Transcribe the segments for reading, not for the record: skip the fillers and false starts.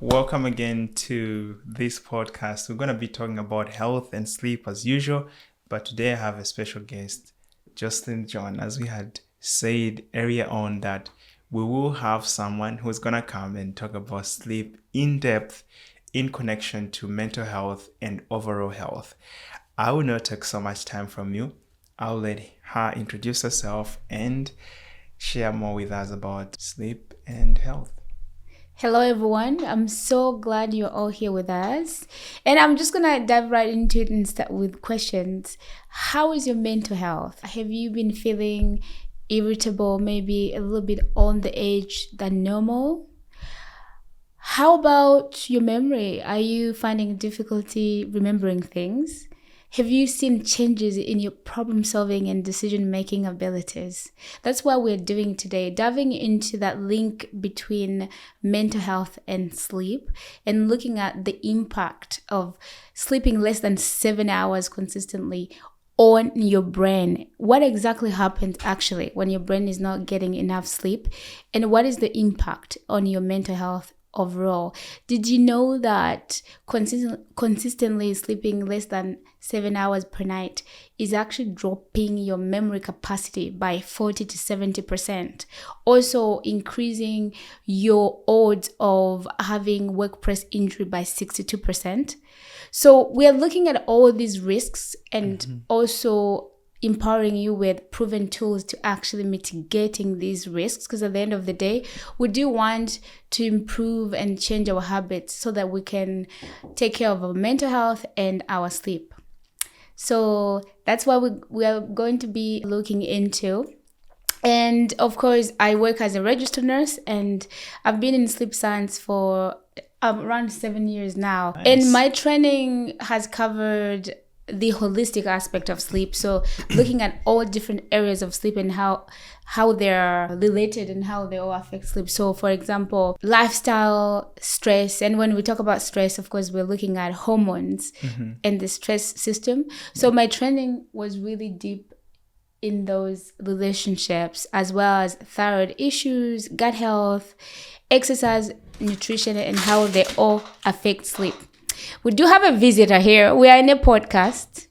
welcome again to this podcast. We're going to be talking about health and sleep as usual, but today I have a special guest, Justine John. As we had said earlier on, that we will have someone who's going to come and talk about sleep in depth in connection to mental health and overall health. I will not take so much time from you. I'll let her introduce herself and share more with us about sleep and health. Hello everyone, I'm so glad you're all here with us, and I'm just gonna dive right into it and start with questions. How is your mental health? Have you been feeling irritable, maybe a little bit on the edge than normal? How about your memory? Are you finding difficulty remembering things? Have you seen changes in your problem solving and decision making abilities? That's what we're doing today, diving into that link between mental health and sleep and looking at the impact of sleeping less than 7 hours consistently on your brain. What exactly happens actually when your brain is not getting enough sleep, and what is the impact on your mental health overall? Did you know that consistently sleeping less than 7 hours per night is actually dropping your memory capacity by 40 to 70%, also increasing your odds of having workplace injury by 62%? So we are looking at all these risks and also empowering you with proven tools to actually mitigating these risks, because at the end of the day, we do want to improve and change our habits so that we can take care of our mental health and our sleep. So that's what we are going to be looking into. And of course, I work as a registered nurse, and I've been in sleep science for around 7 years now. Nice. And my training has covered the holistic aspect of sleep, so looking at all different areas of sleep and how they're related and how they all affect sleep. So for example, lifestyle, stress, and when we talk about stress, of course, we're looking at hormones and the stress system. So my training was really deep in those relationships, as well as thyroid issues, gut health, exercise, nutrition, and how they all affect sleep. We do have a visitor here. We are in a podcast.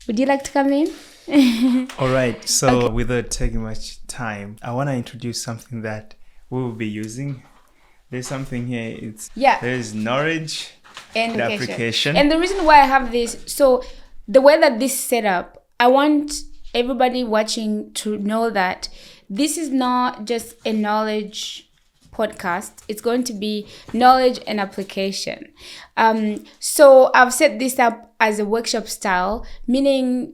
Would you like to come in? All right. So okay. Without taking much time, I want to introduce something that we will be using. There's something here. There's knowledge and application. And the reason why I have this, so the way that this is set up, I want everybody watching to know that this is not just a knowledge podcast. It's going to be knowledge and application. So I've set this up as a workshop style, meaning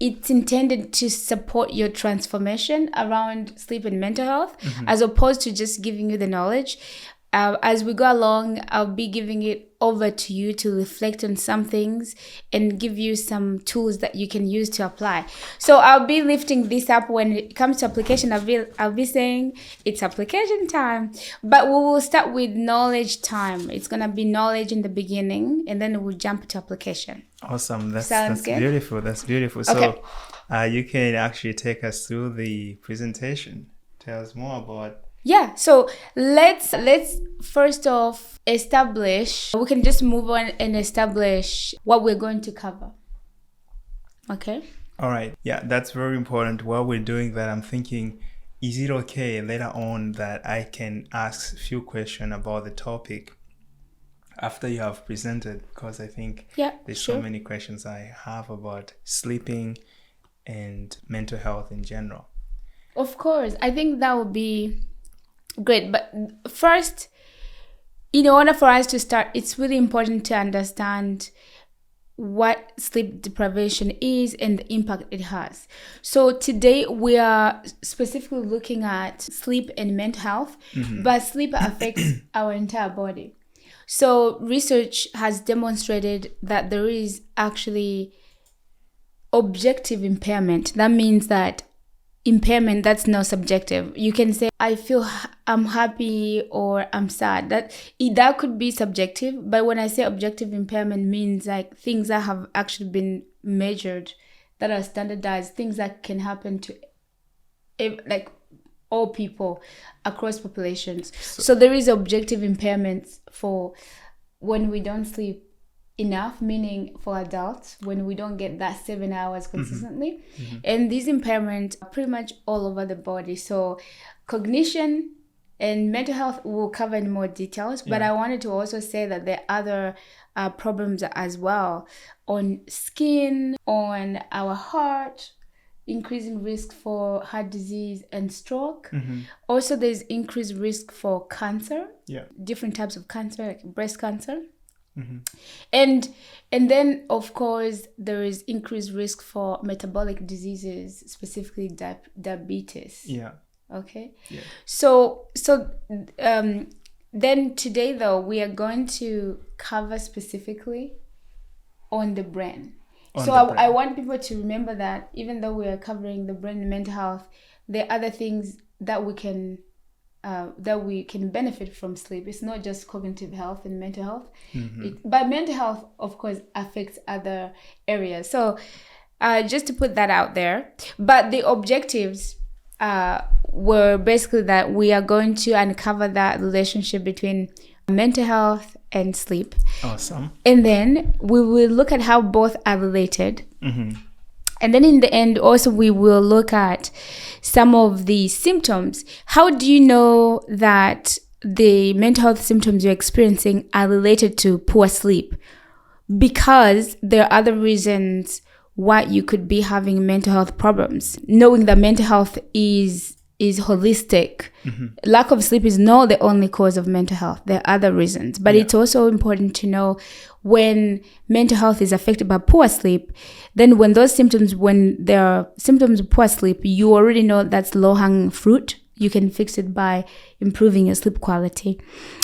it's intended to support your transformation around sleep and mental health, as opposed to just giving you the knowledge. As we go along, I'll be giving it over to you to reflect on some things and give you some tools that you can use to apply. So I'll be lifting this up when it comes to application. I'll be saying it's application time, but we will start with knowledge time. It's gonna be knowledge in the beginning, and then we'll jump to application. Awesome. That's beautiful. That's beautiful. Okay. So you can actually take us through the presentation. Tell us more about. Yeah, so let's first off establish, we can just move on and establish what we're going to cover. Okay? All right. Yeah, that's very important. While we're doing that, I'm thinking, is it okay later on that I can ask a few questions about the topic after you have presented? Because I think there's so many questions I have about sleeping and mental health in general. Of course, I think that would be great. But first, in order for us to start, it's really important to understand what sleep deprivation is and the impact it has. So today we are specifically looking at sleep and mental health, but sleep affects our entire body. So research has demonstrated that there is actually objective impairment. That means that impairment that's not subjective. You can say I'm happy or I'm sad. That could be subjective, but when I say objective impairment, means like things that have actually been measured, that are standardized, things that can happen to like all people across populations. So there is objective impairments for when we don't sleep enough, meaning for adults, when we don't get that 7 hours consistently. And these impairments are pretty much all over the body. So cognition and mental health will cover in more details, but I wanted to also say that there are other problems as well on skin, on our heart, increasing risk for heart disease and stroke. Also, there's increased risk for cancer, different types of cancer, like breast cancer. And then, of course, there is increased risk for metabolic diseases, specifically diabetes. Okay. So then today, though, we are going to cover specifically on the brain. I want people to remember that even though we are covering the brain and mental health, there are other things that we can benefit from sleep. It's not just cognitive health and mental health. But mental health, of course, affects other areas. So just to put that out there. But the objectives were basically that we are going to uncover that relationship between mental health and sleep. Awesome. And then we will look at how both are related. And then in the end, also, we will look at some of the symptoms. How do you know that the mental health symptoms you're experiencing are related to poor sleep? Because there are other reasons why you could be having mental health problems. Knowing that mental health is holistic. Lack of sleep is not the only cause of mental health. There are other reasons. But it's also important to know when mental health is affected by poor sleep, then when there are symptoms of poor sleep, you already know that's low-hanging fruit. You can fix it by improving your sleep quality.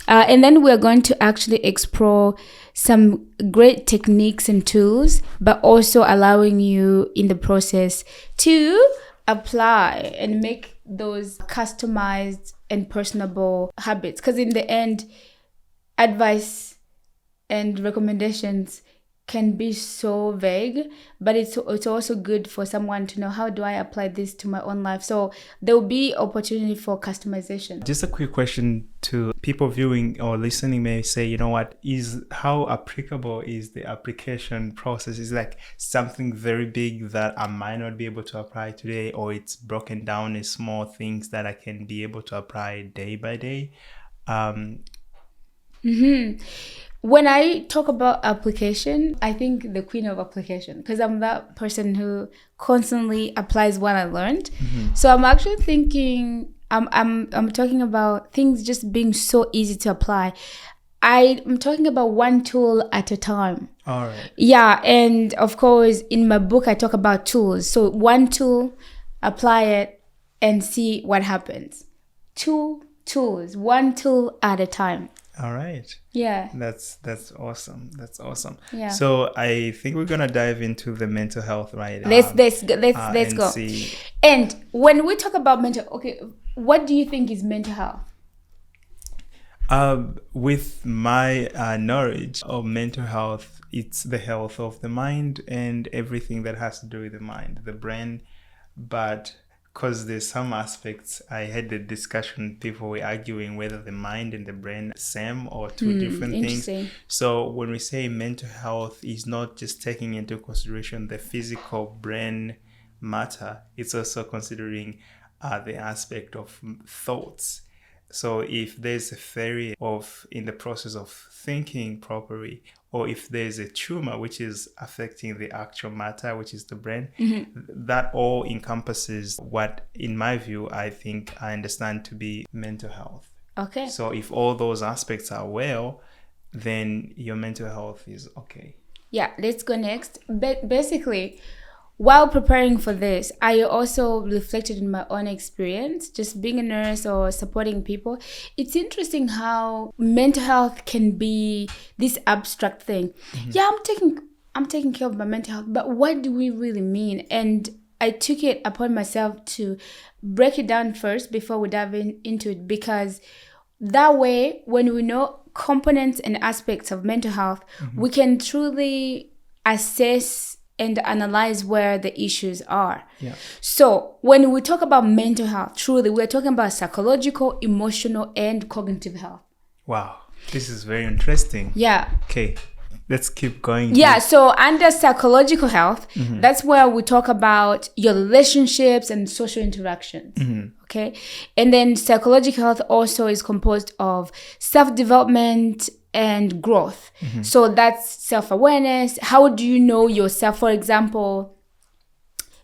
And then we're going to actually explore some great techniques and tools, but also allowing you in the process to apply and make those customized and personable habits. Because in the end, advice and recommendations can be so vague, but it's also good for someone to know, how do I apply this to my own life? So there will be opportunity for customization. Just a quick question to people viewing or listening may say, you know what, how applicable is the application process? Is like something very big that I might not be able to apply today, or it's broken down in small things that I can be able to apply day by day? When I talk about application, I think the queen of application, because I'm that person who constantly applies what I learned. So I'm actually thinking, I'm talking about things just being so easy to apply. I'm talking about one tool at a time. All right. Yeah, and of course, in my book, I talk about tools. So one tool, apply it, and see what happens. 2 tools, one tool at a time. All right. Yeah. That's awesome. That's awesome. Yeah. So I think we're gonna dive into the mental health, right? Let's go. See. And when we talk about what do you think is mental health? With my knowledge of mental health, it's the health of the mind and everything that has to do with the mind, the brain, but because there's some aspects, I had the discussion, people were arguing whether the mind and the brain are the same or two different things. So when we say mental health is not just taking into consideration the physical brain matter, it's also considering the aspect of thoughts. So if there's a failure in the process of thinking properly, or if there's a tumor which is affecting the actual matter, which is the brain, that all encompasses what, in my view, I think I understand to be mental health. Okay. So if all those aspects are well, then your mental health is okay. Yeah, let's go next. Basically, while preparing for this, I also reflected in my own experience, just being a nurse or supporting people. It's interesting how mental health can be this abstract thing. Yeah, I'm taking care of my mental health, but what do we really mean? And I took it upon myself to break it down first before we dive into it, because that way, when we know components and aspects of mental health, we can truly assess and analyze where the issues are. Yeah. So when we talk about mental health, truly, we're talking about psychological, emotional, and cognitive health. Wow. This is very interesting. Yeah. Okay. Let's keep going. Yeah. So under psychological health, that's where we talk about your relationships and social interactions. Okay. And then psychological health also is composed of self-development and growth. So that's self-awareness. How do you know yourself? For example,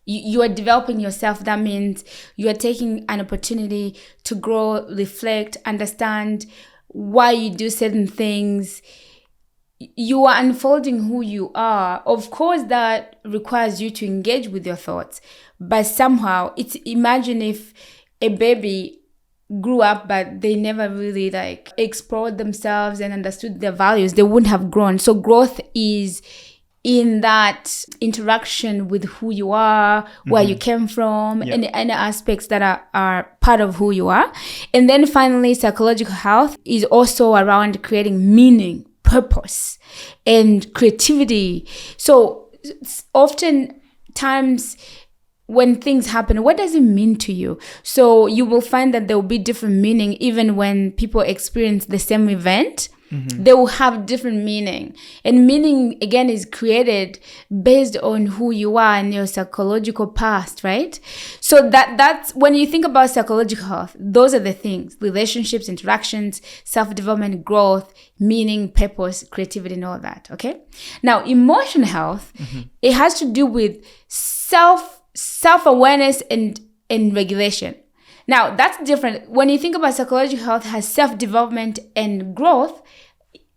you are developing yourself. That means you are taking an opportunity to grow, reflect, understand why you do certain things. You are unfolding who you are. Of course, that requires you to engage with your thoughts. But somehow, imagine if a baby grew up but they never really explored themselves and understood their values, they wouldn't have grown. So growth is in that interaction with who you are, where you came from, and any aspects that are part of who you are. And then finally, psychological health is also around creating meaning, purpose, and creativity. So oftentimes when things happen, what does it mean to you? So you will find that there will be different meaning even when people experience the same event. They will have different meaning. And meaning, again, is created based on who you are and your psychological past, right? So that's when you think about psychological health, those are the things: relationships, interactions, self-development, growth, meaning, purpose, creativity, and all that, okay? Now, emotional health, it has to do with self-awareness and regulation. Now, that's different. When you think about psychological health has self-development and growth,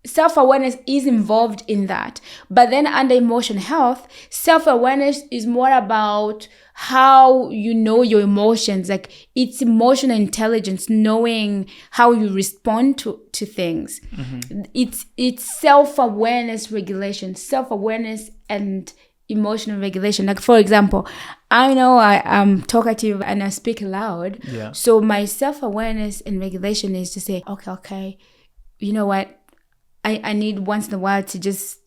self-awareness is involved in that. But then under emotional health, self-awareness is more about how you know your emotions. Like, it's emotional intelligence, knowing how you respond to things. It's self-awareness regulation, self-awareness and emotional regulation. Like, for example, I know I'm talkative and I speak loud. Yeah. So my self-awareness and regulation is to say, okay, you know what? I need once in a while to just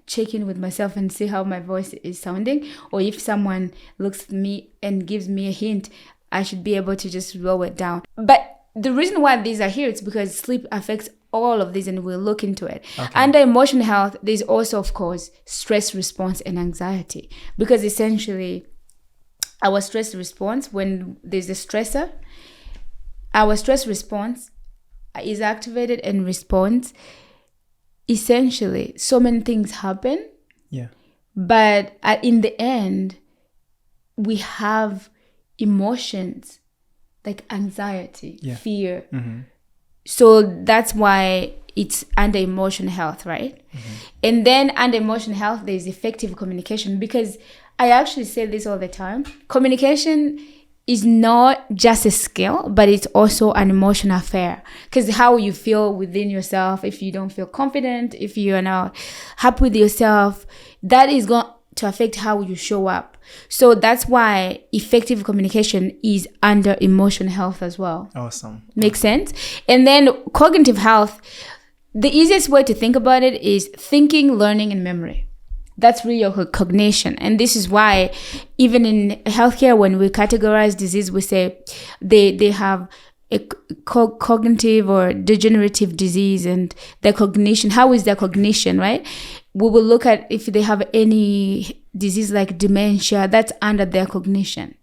check in with myself and see how my voice is sounding. Or if someone looks at me and gives me a hint, I should be able to just lower it down. But the reason why these are here is because sleep affects all of these, and we'll look into it. Okay. Under emotional health, there's also, of course, stress response and anxiety. Because essentially, our stress response, when there's a stressor, our stress response is activated and responds. Essentially, so many things happen. Yeah. But in the end, we have emotions like anxiety, fear. So that's why it's under emotional health, right? And then under emotional health, there's effective communication, because I actually say this all the time. Communication is not just a skill, but it's also an emotional affair. Because how you feel within yourself, if you don't feel confident, if you are not happy with yourself, that is going to affect how you show up. So that's why effective communication is under emotional health as well. Awesome. Makes sense? And then cognitive health, the easiest way to think about it is thinking, learning, and memory. That's really your cognition. And this is why even in healthcare, when we categorize disease, we say they have a cognitive or degenerative disease, and their cognition. How is their cognition, right? We will look at if they have any disease like dementia, that's under their cognition.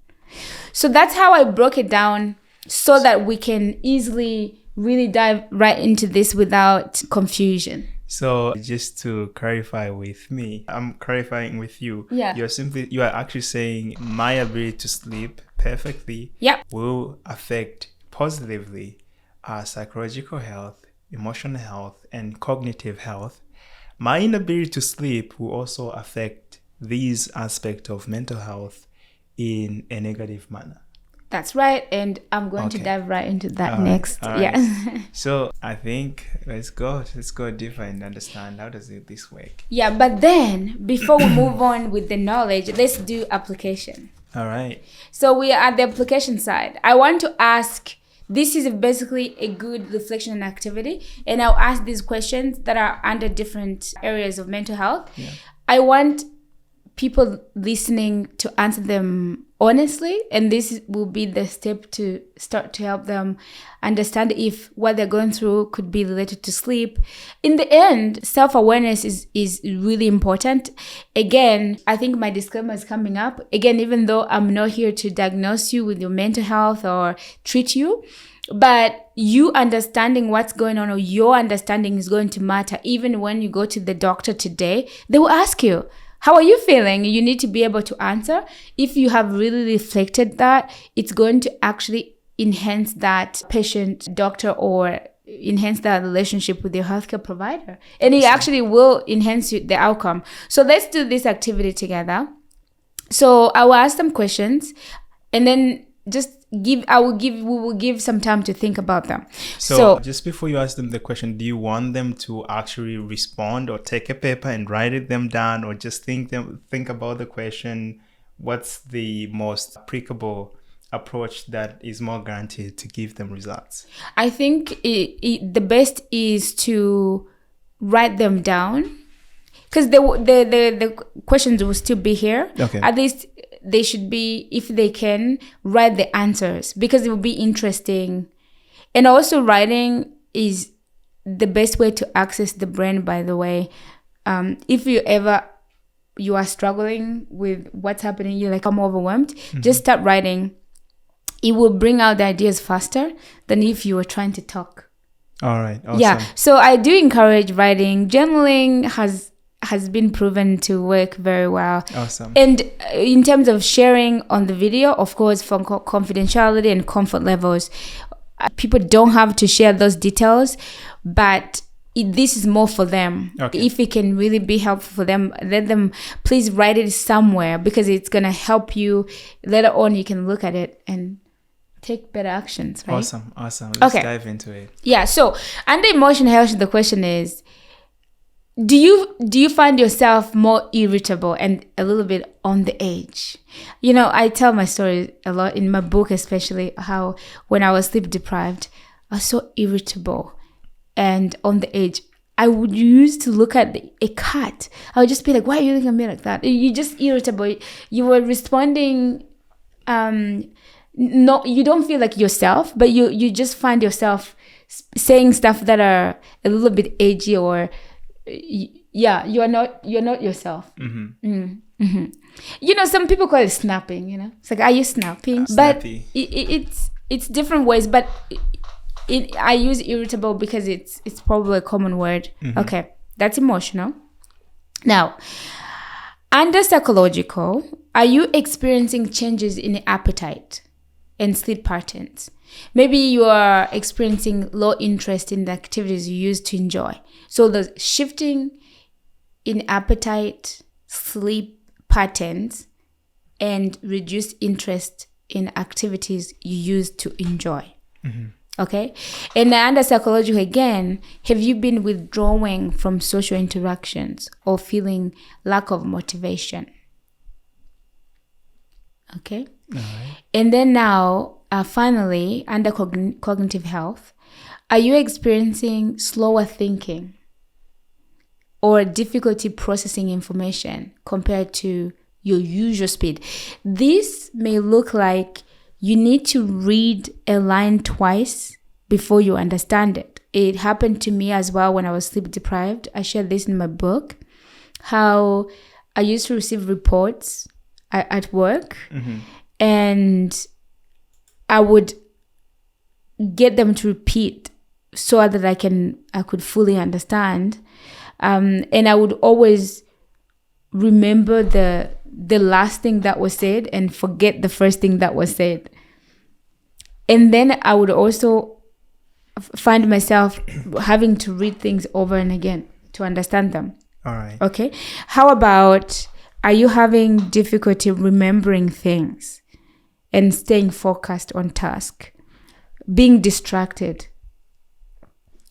So that's how I broke it down so that we can easily really dive right into this without confusion. So just to clarify with me, I'm clarifying with you. Yeah. You are actually saying my ability to sleep perfectly will affect positively our psychological health, emotional health, and cognitive health. My inability to sleep will also affect these aspects of mental health in a negative manner. That's right, and I'm going to dive right into that next. Right. So I think let's go deeper and understand how does this work. Yeah, but then before we move on with the knowledge, let's do application. All right. So we are at the application side. I want to ask, this is basically a good reflection and activity, and I'll ask these questions that are under different areas of mental health. Yeah. I want people listening to answer them honestly, and this will be the step to start to help them understand if what they're going through could be related to sleep. In the end, self-awareness is really important. Again, I think my disclaimer is coming up. Again, even though I'm not here to diagnose you with your mental health or treat you, but you understanding what's going on, or your understanding, is going to matter. Even when you go to the doctor today, they will ask you, how are you feeling? You need to be able to answer. If you have really reflected that, it's going to actually enhance that patient doctor, or enhance that relationship with your healthcare provider. And it actually will enhance the outcome. So let's do this activity together. So I will ask them questions, and then we will give some time to think about them. So just before you ask them the question, do you want them to actually respond, or take a paper and write them down, or just think about the question? What's the most applicable approach that is more guaranteed to give them results? I think the best is to write them down, because the questions will still be here. Okay. At least they should be, if they can, write the answers, because it will be interesting. And also, writing is the best way to access the brain, by the way. If you are struggling with what's happening, you're like, I'm overwhelmed, just start writing. It will bring out the ideas faster than if you were trying to talk. All right. Awesome. Yeah. So I do encourage writing. Journaling has been proven to work very well. Awesome. And in terms of sharing on the video, of course, for confidentiality and comfort levels, people don't have to share those details, but this is more for them. Okay. If it can really be helpful for them, let them please write it somewhere, because it's going to help you later on. You can look at it and take better actions, right? Awesome. Let's dive into it. Yeah. So under emotional health, the question is, do you find yourself more irritable and a little bit on the edge? I tell my story a lot in my book, especially how when I was sleep deprived, I was so irritable and on the edge. I would use to look at a cat. I would just be like, why are you looking at me like that? You're just irritable. You were responding, no, you don't feel like yourself, but you just find yourself saying stuff that are a little bit edgy, or you're not yourself. Some people call it snapping. It's like, are you snapping? But it's different ways. But I use irritable because it's probably a common word. Okay, that's emotional. Now, under psychological, are you experiencing changes in appetite and sleep patterns? Maybe you are experiencing low interest in the activities you used to enjoy. So the shifting in appetite, sleep patterns, and reduced interest in activities you used to enjoy. Okay? And under psychological, again, have you been withdrawing from social interactions or feeling lack of motivation? Okay? All right. And then now, finally, under cognitive health, are you experiencing slower thinking or difficulty processing information compared to your usual speed? This may look like you need to read a line twice before you understand it. It happened to me as well when I was sleep deprived. I shared this in my book, how I used to receive reports at work, and I would get them to repeat so that I could fully understand. And I would always remember the last thing that was said and forget the first thing that was said. And then I would also find myself having to read things over and again to understand them. All right. Okay. How about, are you having difficulty remembering things and staying focused on task, being distracted?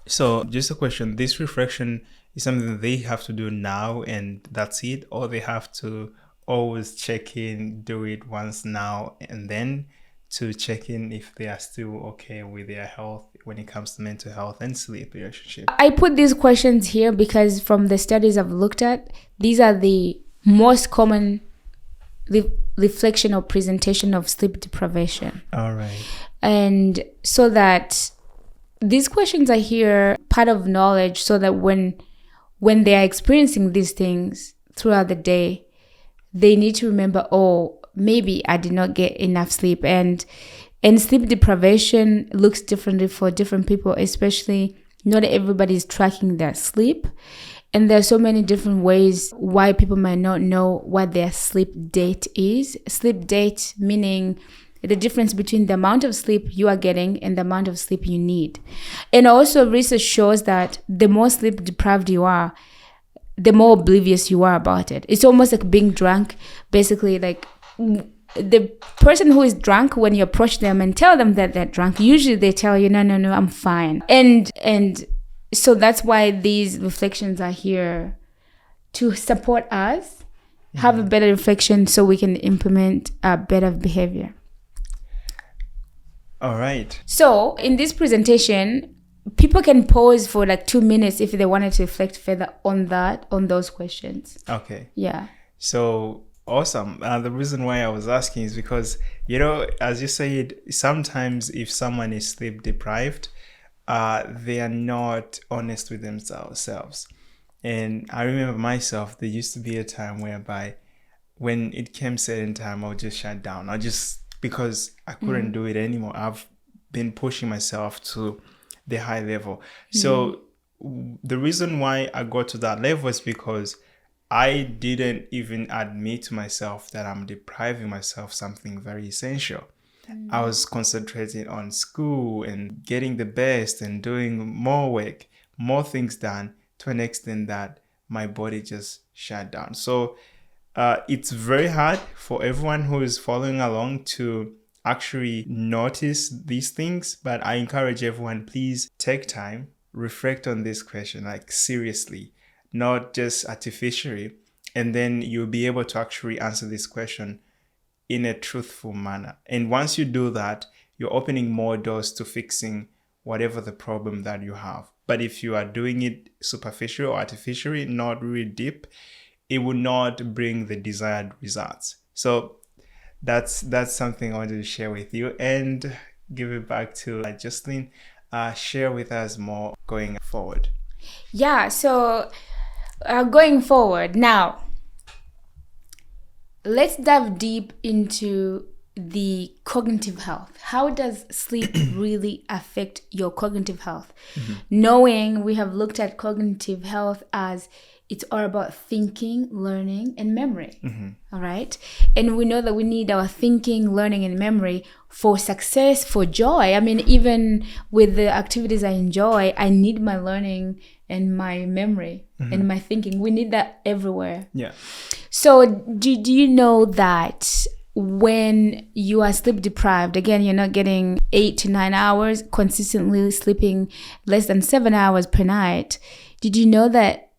So just a question, this reflection is something that they have to do now and that's it, or they have to always check in, do it once now and then to check in if they are still okay with their health when it comes to mental health and sleep relationship? I put these questions here because from the studies I've looked at, these are the most common reflection or presentation of sleep deprivation. All right. And so that these questions are here, part of knowledge, so that when they are experiencing these things throughout the day, they need to remember, oh, maybe I did not get enough sleep. And sleep deprivation looks differently for different people, especially not everybody is tracking their sleep. And there are so many different ways why people might not know what their sleep date is. Sleep date meaning the difference between the amount of sleep you are getting and the amount of sleep you need. And also research shows that the more sleep deprived you are, the more oblivious you are about it. It's almost like being drunk. Basically, like the person who is drunk, when you approach them and tell them that they're drunk, usually they tell you, no, I'm fine. And so that's why these reflections are here to support us, have a better reflection so we can implement a better behavior. All right. So in this presentation, people can pause for like 2 minutes if they wanted to reflect further on those questions. Okay. Yeah. So awesome. The reason why I was asking is because, as you said, sometimes if someone is sleep deprived, they are not honest with themselves. And I remember myself, there used to be a time whereby when it came certain time, I would just shut down. Because I couldn't do it anymore. I've been pushing myself to the high level. So the reason why I got to that level is because I didn't even admit to myself that I'm depriving myself something very essential. I was concentrating on school and getting the best and doing more work, more things done, to an extent that my body just shut down. So it's very hard for everyone who is following along to actually notice these things, but I encourage everyone, please take time, reflect on this question, like seriously, not just artificially, and then you'll be able to actually answer this question in a truthful manner. And once you do that, you're opening more doors to fixing whatever the problem that you have. But if you are doing it superficially or artificially, not really deep, it will not bring the desired results. So that's something I wanted to share with you, and give it back to Joselyne. Share with us more going forward. Yeah, so going forward now, let's dive deep into the cognitive health. How does sleep really affect your cognitive health? Knowing we have looked at cognitive health as it's all about thinking, learning, and memory. All right. And we know that we need our thinking, learning, and memory for success, for joy. I mean, even with the activities I enjoy, I need my learning and my memory and my thinking. We need that everywhere. Yeah. So do you know that when you are sleep deprived, again, you're not getting 8 to 9 hours, consistently sleeping less than 7 hours per night, did you know that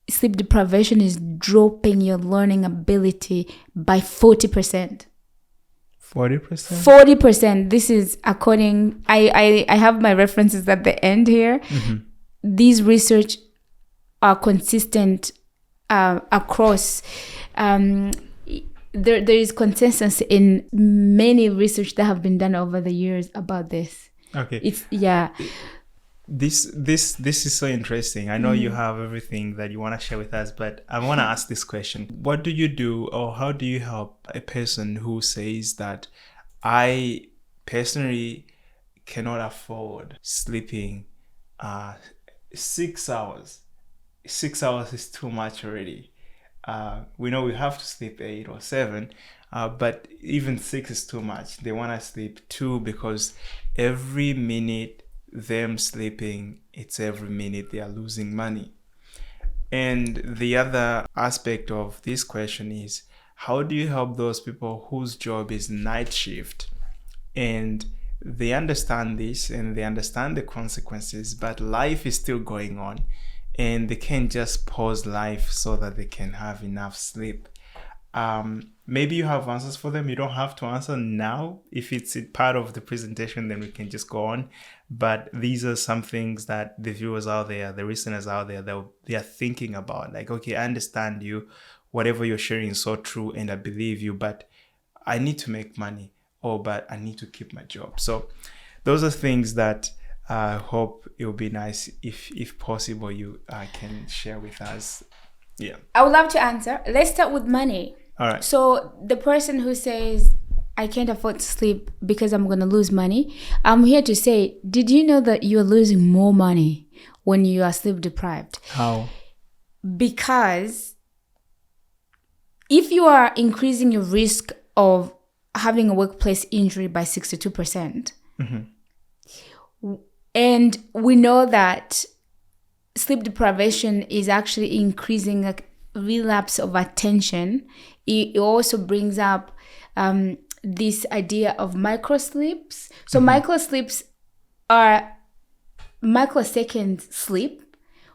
sleep deprivation is dropping your learning ability by 40%? 40%? 40%. This is according, I have my references at the end here. These research are consistent across. There is consensus in many research that have been done over the years about this. Okay. This is so interesting. I know you have everything that you want to share with us, but I want to ask this question. What do you do, or how do you help a person who says that I personally cannot afford sleeping 6 hours? 6 hours is too much already. We know we have to sleep 8 or 7, but even 6 is too much. They want to sleep 2 because every minute them sleeping, it's every minute they are losing money. And the other aspect of this question is, how do you help those people whose job is night shift and they understand this and they understand the consequences, but life is still going on and they can't just pause life so that they can have enough sleep? Maybe you have answers for them. You don't have to answer now. If it's part of the presentation, then we can just go on. But these are some things that the viewers out there, the listeners out there, they are thinking about. Like, okay, I understand you. whatever you're sharing is so true and I believe you, but I need to make money, or but I need to keep my job. So those are things that I hope it would be nice if possible you can share with us. Yeah, I would love to answer. Let's start with money. all right. So the person who says, I can't afford to sleep because I'm going to lose money, I'm here to say, did you know that you're losing more money when you are sleep deprived? How? Because if you are increasing your risk of having a workplace injury by 62%, and we know that sleep deprivation is actually increasing like relapse of attention, it also brings up this idea of microsleeps. So microsleeps are microsecond sleep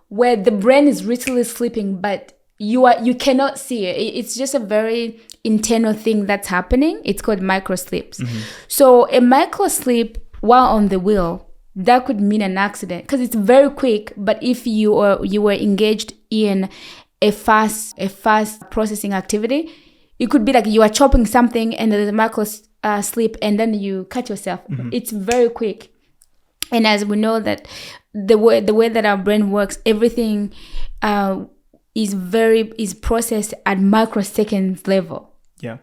where the brain is literally sleeping, but you cannot see it. It's just a very internal thing that's happening. It's called microsleeps. So a microsleep while on the wheel, that could mean an accident because it's very quick. But if you were engaged in a fast processing activity, it could be like you are chopping something and there's a micro sleep and then you cut yourself. It's very quick. And as we know that the way that our brain works, everything is processed at microseconds level. Yeah.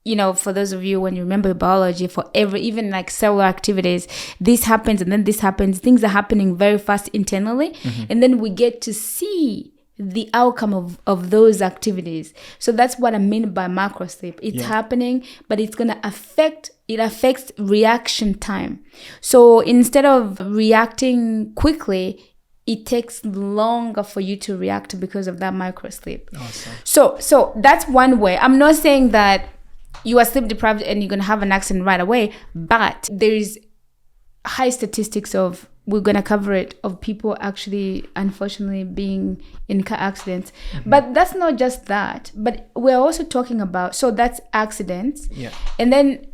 You know, for those of you when you remember biology, for even like cellular activities, this happens and then this happens. Things are happening very fast internally, and then we get to see the outcome of those activities. So that's what I mean by macro sleep. It's happening, but it's gonna affects reaction time. So instead of reacting quickly, it takes longer for you to react because of that micro sleep. Awesome. So that's one way. I'm not saying that you are sleep deprived and you're gonna have an accident right away, but there is high statistics of, we're gonna cover it, of people actually unfortunately being in car accidents. But that's not just that, but we're also talking about, so that's accidents, and then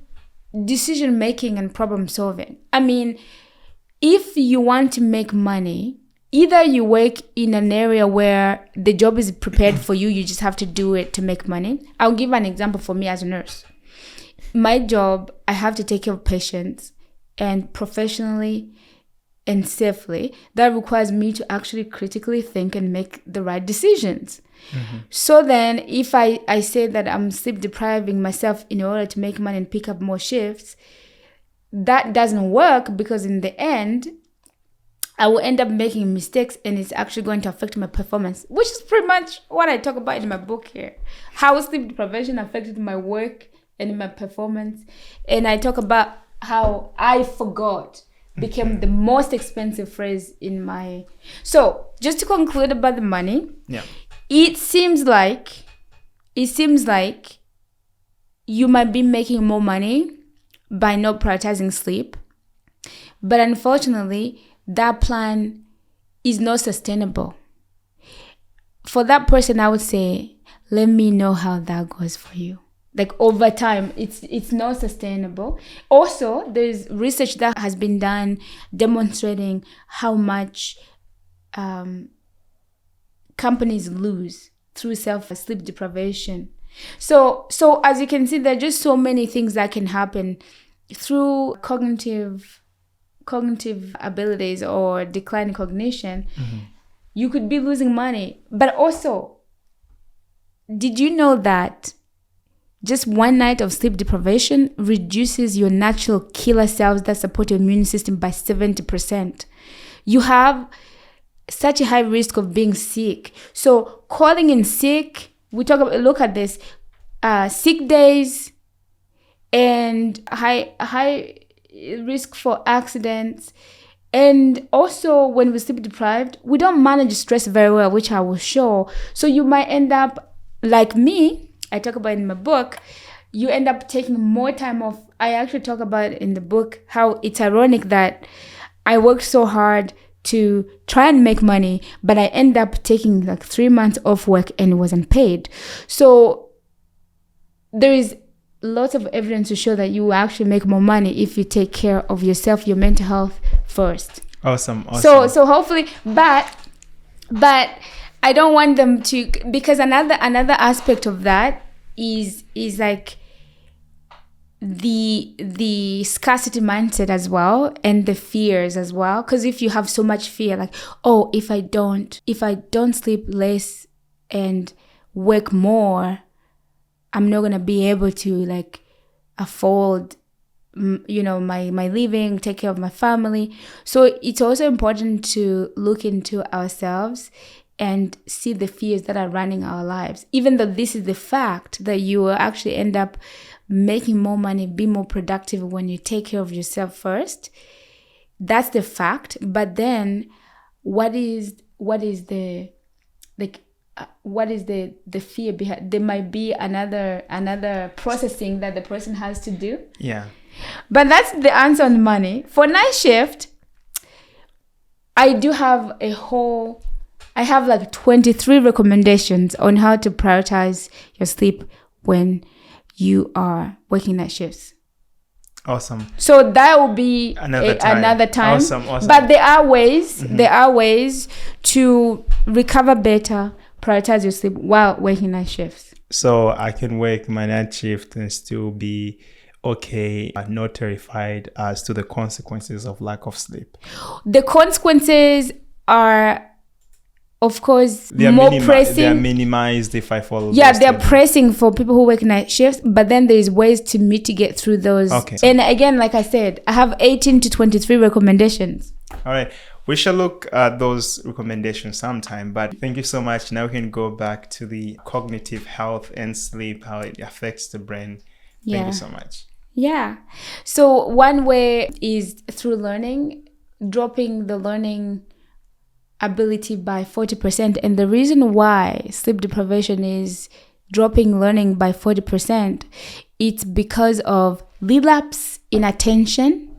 decision making and problem solving. I mean, if you want to make money, either you work in an area where the job is prepared for you, you just have to do it to make money. I'll give an example for me as a nurse. My job, I have to take care of patients, and professionally and safely, that requires me to actually critically think and make the right decisions. So then if I say that I'm sleep depriving myself in order to make money and pick up more shifts, that doesn't work, because in the end, I will end up making mistakes and it's actually going to affect my performance, which is pretty much what I talk about in my book here. How sleep deprivation affected my work and my performance. And I talk about how I forgot became the most expensive phrase in my... So just to conclude about the money, it seems like you might be making more money by not prioritizing sleep. But unfortunately, that plan is not sustainable. For that person, I would say, let me know how that goes for you. Like over time, it's not sustainable. Also, there's research that has been done demonstrating how much companies lose through sleep deprivation. So as you can see, there are just so many things that can happen through cognitive abilities or declining cognition. You could be losing money. But also, did you know that just one night of sleep deprivation reduces your natural killer cells that support your immune system by 70%? You have such a high risk of being sick. So calling in sick, look at this, sick days and high risk for accidents. And also when we're sleep deprived, we don't manage stress very well, which I will show. So you might end up like me. I talk about in my book, you end up taking more time off. I actually talk about in the book how it's ironic that I worked so hard to try and make money, but I end up taking like 3 months off work and it wasn't paid. So there is lots of evidence to show that you will actually make more money if you take care of yourself, your mental health first. Awesome. So hopefully, but I don't want them to, because another aspect of that is like the scarcity mindset as well, and the fears as well. Because if you have so much fear, like, oh, if I don't sleep less and work more, I'm not gonna be able to like afford my living, take care of my family. So it's also important to look into ourselves and see the fears that are running our lives. Even though this is the fact that you will actually end up making more money, be more productive when you take care of yourself first. That's the fact. But then what is the fear behind? There might be another processing that the person has to do. Yeah. But that's the answer on money. For night shift, I have like 23 recommendations on how to prioritize your sleep when you are working night shifts. Awesome. So that will be another time. Awesome. But there are ways to recover better, prioritize your sleep while working night shifts. So I can work my night shift and still be okay, not terrified as to the consequences of lack of sleep. The consequences are, of course, pressing. They are minimized if I follow. Yeah, they're pressing for people who work night shifts, but then there's ways to mitigate through those. Okay. And again, like I said, I have 18 to 23 recommendations. All right. We shall look at those recommendations sometime, but thank you so much. Now we can go back to the cognitive health and sleep, how it affects the brain. Thank you so much. Yeah. So one way is through learning, dropping the learning ability by 40%. And the reason why sleep deprivation is dropping learning by 40%, it's because of relapse in attention.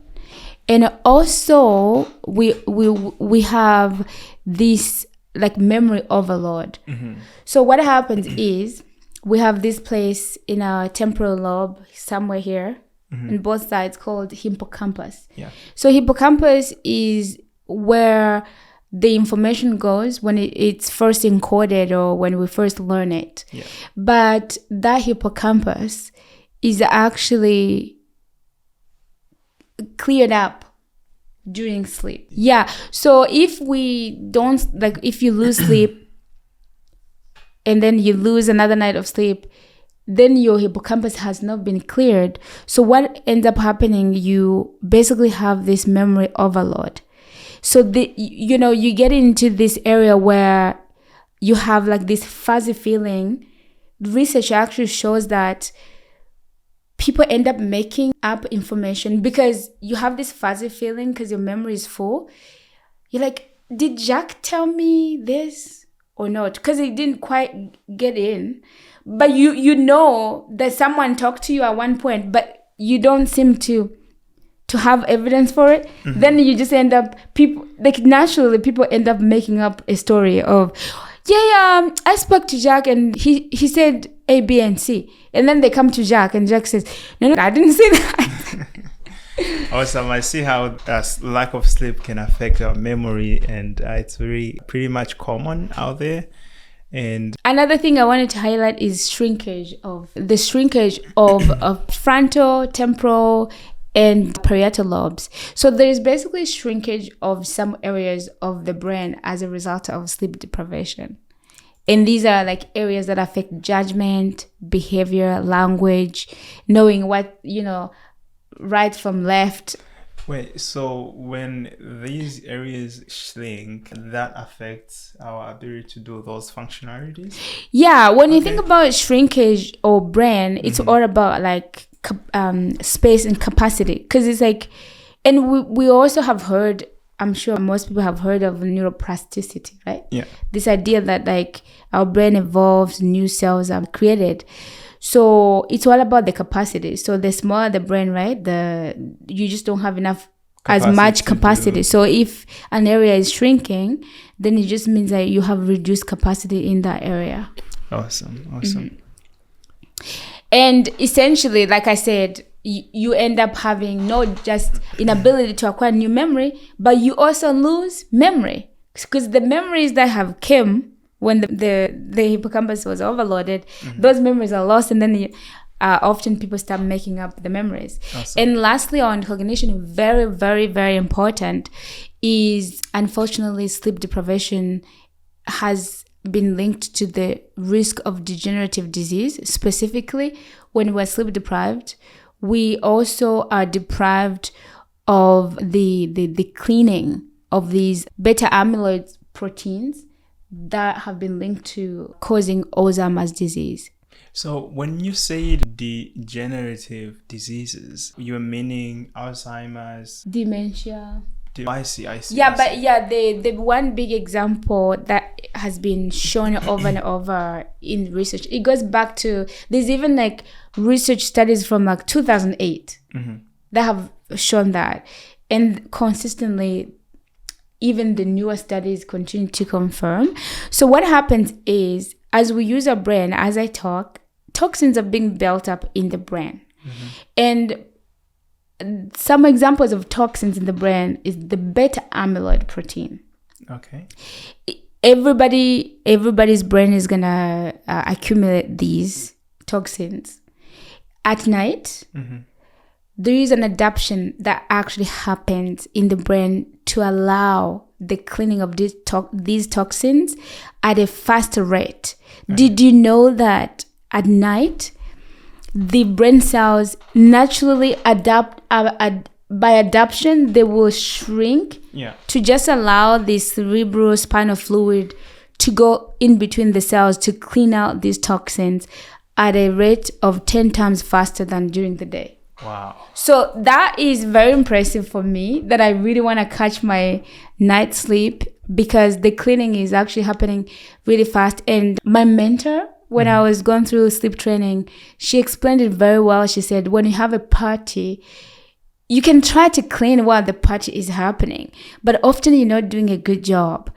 And also we have this like memory overload. Mm-hmm. So what happens is we have this place in our temporal lobe somewhere here, mm-hmm. on both sides, called hippocampus. Yeah. So hippocampus is where the information goes when it's first encoded or when we first learn it. Yeah. But that hippocampus is actually cleared up during sleep. Yeah. So if if you lose sleep and then you lose another night of sleep, then your hippocampus has not been cleared. So what ends up happening, you basically have this memory overload. So you get into this area where you have like this fuzzy feeling. Research actually shows that people end up making up information because you have this fuzzy feeling because your memory is full. You're like, did Jack tell me this or not? Because it didn't quite get in. But you know that someone talked to you at one point, but you don't seem to have evidence for it. Mm-hmm. Then you just end up, people end up making up a story of, I spoke to Jack and he said A, B, and C. And then they come to Jack and Jack says, no, I didn't say that. Awesome. I see how lack of sleep can affect our memory, and it's pretty much common out there. And another thing I wanted to highlight is shrinkage of frontal, temporal, and parietal lobes. So there is basically shrinkage of some areas of the brain as a result of sleep deprivation. And these are like areas that affect judgment, behavior, language, knowing what, right from left. Wait, so when these areas shrink, that affects our ability to do those functionalities? Yeah, when you think about shrinkage or brain, it's all about like space and capacity. Because it's like, and we also have heard, I'm sure most people have heard of neuroplasticity, right? Yeah. This idea that like our brain evolves, new cells are created. So it's all about the capacity. So the smaller the brain, right, you just don't have enough as much capacity. So if an area is shrinking, then it just means that you have reduced capacity in that area. Awesome. Mm-hmm. And essentially, like I said, you end up having not just inability to acquire new memory, but you also lose memory because the memories that have come when the hippocampus was overloaded, those memories are lost, and then often people start making up the memories. Awesome. And lastly, on cognition, very, very, very important is, unfortunately, sleep deprivation has been linked to the risk of degenerative disease. Specifically, when we're sleep deprived, we also are deprived of the cleaning of these beta amyloid proteins that have been linked to causing Alzheimer's disease. So when you say degenerative diseases, you're meaning Alzheimer's, Dementia. I see. Yeah, but yeah, the one big example that has been shown over and over in research, it goes back to, there's even like research studies from like 2008 that have shown that. And consistently, even the newer studies continue to confirm. So what happens is, as we use our brain, as I talk, toxins are being built up in the brain. And some examples of toxins in the brain is the beta amyloid protein. Okay. Everybody's brain is gonna accumulate these toxins. At night, there is an adaptation that actually happens in the brain to allow the cleaning of these toxins at a faster rate. Did you know that at night, the brain cells naturally adapt, by adaptation, they will shrink to just allow the cerebrospinal fluid to go in between the cells to clean out these toxins at a rate of 10 times faster than during the day. Wow. So that is very impressive for me, that I really want to catch my night sleep, because the cleaning is actually happening really fast. And my mentor, when I was going through sleep training, she explained it very well. She said, when you have a party, you can try to clean while the party is happening, but often you're not doing a good job.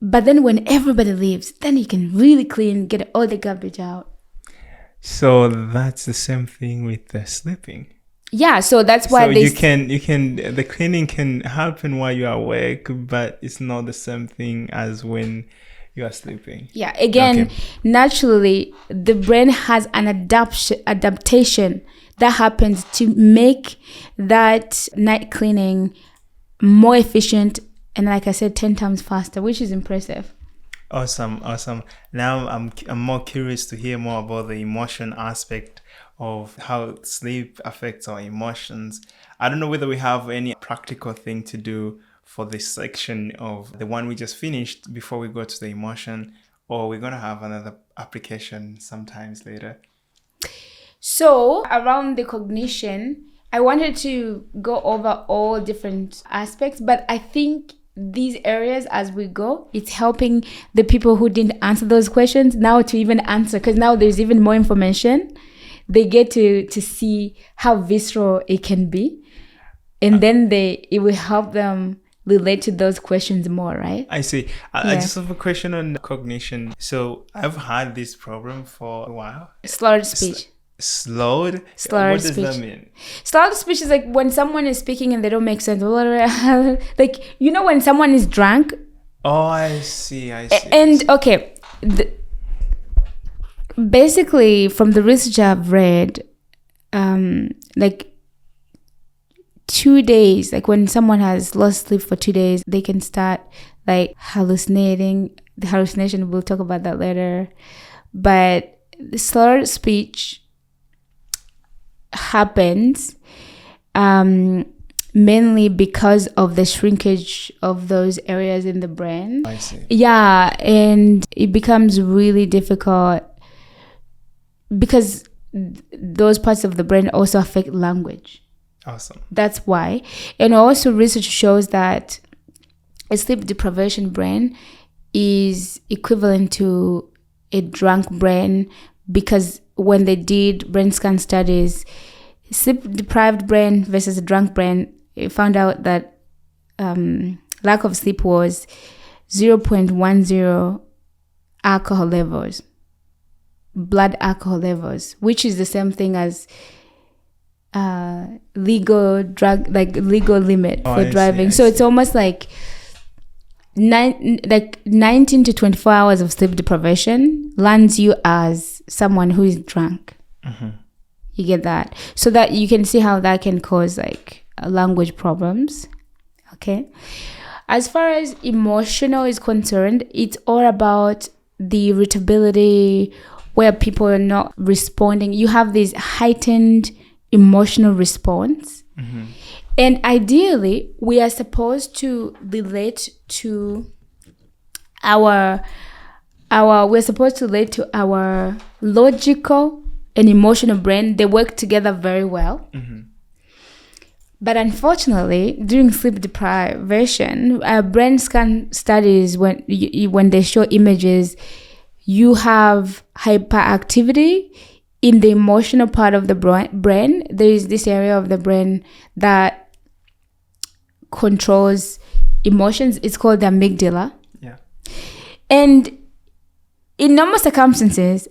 But then when everybody leaves, then you can really clean, get all the garbage out. So that's the same thing with the sleeping. Yeah, so that's why you can the cleaning can happen while you are awake, but it's not the same thing as when you are sleeping. Yeah, again, naturally, the brain has an adaptation that happens to make that night cleaning more efficient, and like I said, 10 times faster, which is impressive. Awesome. Now I'm more curious to hear more about the emotion aspect of how sleep affects our emotions. I don't know whether we have any practical thing to do for this section of the one we just finished before we go to the emotion, or we're going to have another application sometimes later. So around the cognition, I wanted to go over all different aspects, but I think these areas, as we go, it's helping the people who didn't answer those questions now to even answer, because now there's even more information. They get to see how visceral it can be, and then it will help them relate to those questions more, right? I see. I just have a question on cognition. So I've had this problem for a while. Slurred speech. Slurred? Slurred what does speech. that mean? Slurred speech is like when someone is speaking and they don't make sense. Like, you know, when someone is drunk. Oh, I see. And okay, basically from the research I've read, like 2 days, like when someone has lost sleep for 2 days, they can start like hallucinating. The hallucination, we'll talk about that later. But the slurred speech happens mainly because of the shrinkage of those areas in the brain. I see. Yeah, and it becomes really difficult because those parts of the brain also affect language. Awesome. That's why. And also research shows that a sleep deprivation brain is equivalent to a drunk brain, because when they did brain scan studies, sleep deprived brain versus a drunk brain, it found out that lack of sleep was 0.10 alcohol levels, blood alcohol levels, which is the same thing as legal limit for driving. So it's almost like like 19 to 24 hours of sleep deprivation lands you as someone who is drunk. You get that? So that you can see how that can cause like language problems. Okay. As far as emotional is concerned, it's all about the irritability where people are not responding. You have this heightened emotional response. And ideally, we are supposed to relate to our logical and emotional brain. They work together very well. But unfortunately, during sleep deprivation, brain scan studies, when they show images, you have hyperactivity in the emotional part of the brain. There is this area of the brain that controls emotions. It's called the amygdala. Yeah. And in normal circumstances,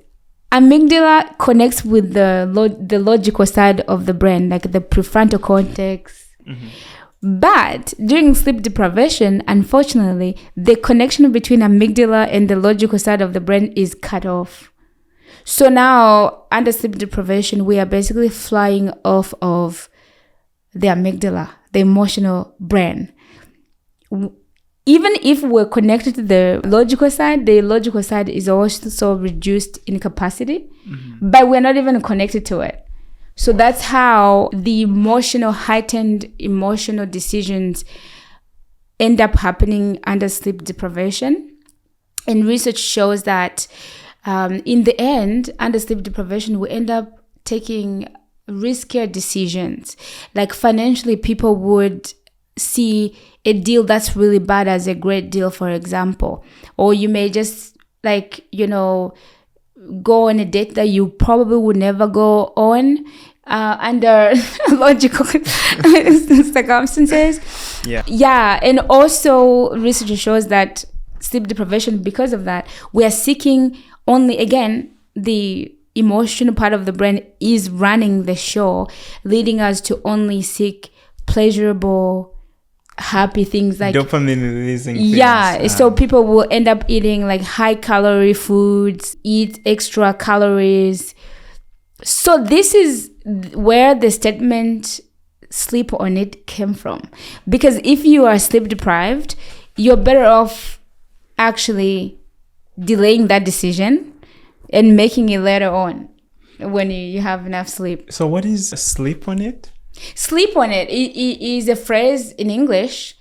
amygdala connects with the logical side of the brain, like the prefrontal cortex. But during sleep deprivation, unfortunately, the connection between amygdala and the logical side of the brain is cut off. So now, under sleep deprivation, we are basically flying off of the amygdala, the emotional brain. Even if we're connected to the logical side is also reduced in capacity, but we're not even connected to it. So that's how the heightened emotional decisions end up happening under sleep deprivation. And research shows that in the end, under sleep deprivation, we end up taking riskier decisions. Like financially, people would see a deal that's really bad as a great deal, for example. Or you may just go on a date that you probably would never go on under logical circumstances. Yeah. And also research shows that sleep deprivation, because of that, we are seeking only, again, the emotional part of the brain is running the show, leading us to only seek pleasurable, happy things like dopamine releasing things. Yeah, so people will end up eating like high calorie foods, eat extra calories. So this is where the statement sleep on it came from. Because if you are sleep deprived, you're better off actually delaying that decision and making it later on when you have enough sleep. So what is sleep on it? Sleep on it is a phrase in English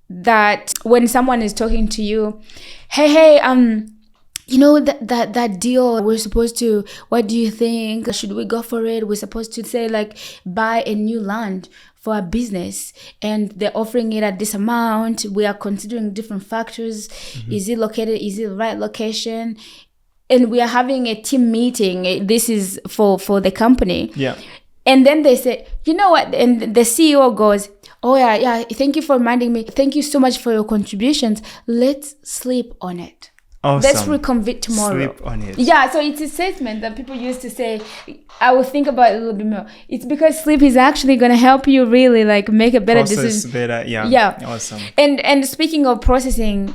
that when someone is talking to you, hey, you know that deal we're supposed to, what do you think? Should we go for it? We're supposed to say like buy a new land for a business and they're offering it at this amount. We are considering different factors. Is it located? Is it the right location? And we are having a team meeting. This is for the company. Yeah. And then they say, you know what? And the CEO goes, oh yeah, thank you for reminding me. Thank you so much for your contributions. Let's sleep on it. Awesome. Let's reconvene tomorrow. Sleep on it. Yeah, so it's a statement that people used to say, I will think about it a little bit more. It's because sleep is actually going to help you really like make a better decision. Better, yeah. Awesome. And speaking of processing,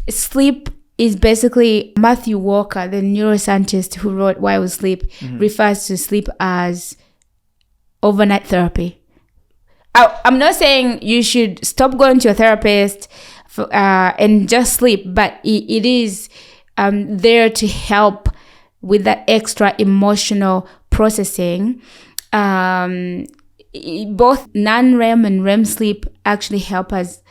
sleep is basically Matthew Walker, the neuroscientist who wrote Why We Sleep, refers to sleep as overnight therapy. I'm not saying you should stop going to a therapist and just sleep, but it is there to help with that extra emotional processing. Both non-REM and REM sleep actually help us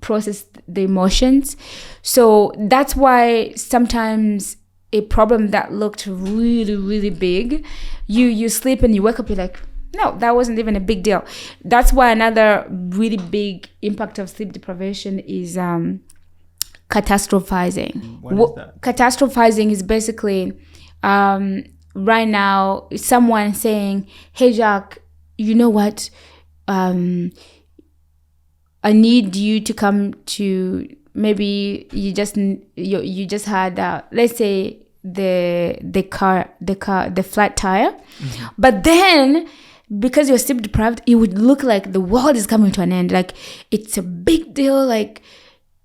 process the emotions. So that's why sometimes a problem that looked really, really big, you sleep and you wake up, you're like, no, that wasn't even a big deal. That's why another really big impact of sleep deprivation is catastrophizing. What is that? Catastrophizing is basically right now someone saying, hey Jack, you know what? I need you to come to, maybe you just had let's say the flat tire, but then because you're sleep deprived, it would look like the world is coming to an end. Like it's a big deal. Like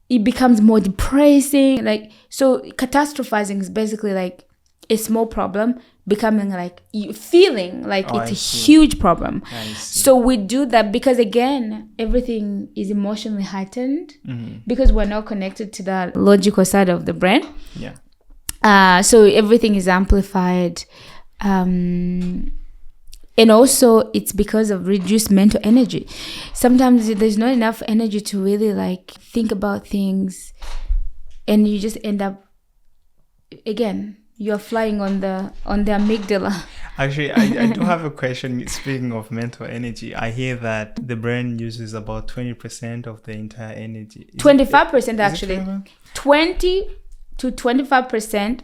it becomes more depressing. Like, so catastrophizing is basically like a small problem becoming like you feeling like it's a huge problem. So we do that because, again, everything is emotionally heightened because we're not connected to that logical side of the brain. So everything is amplified. And also it's because of reduced mental energy. Sometimes there's not enough energy to really like think about things, and you just end up, again, you're flying on the amygdala. Actually, I do have a question. Speaking of mental energy, I hear that the brain uses about 20% of the entire energy. 25% actually. 20 to 25%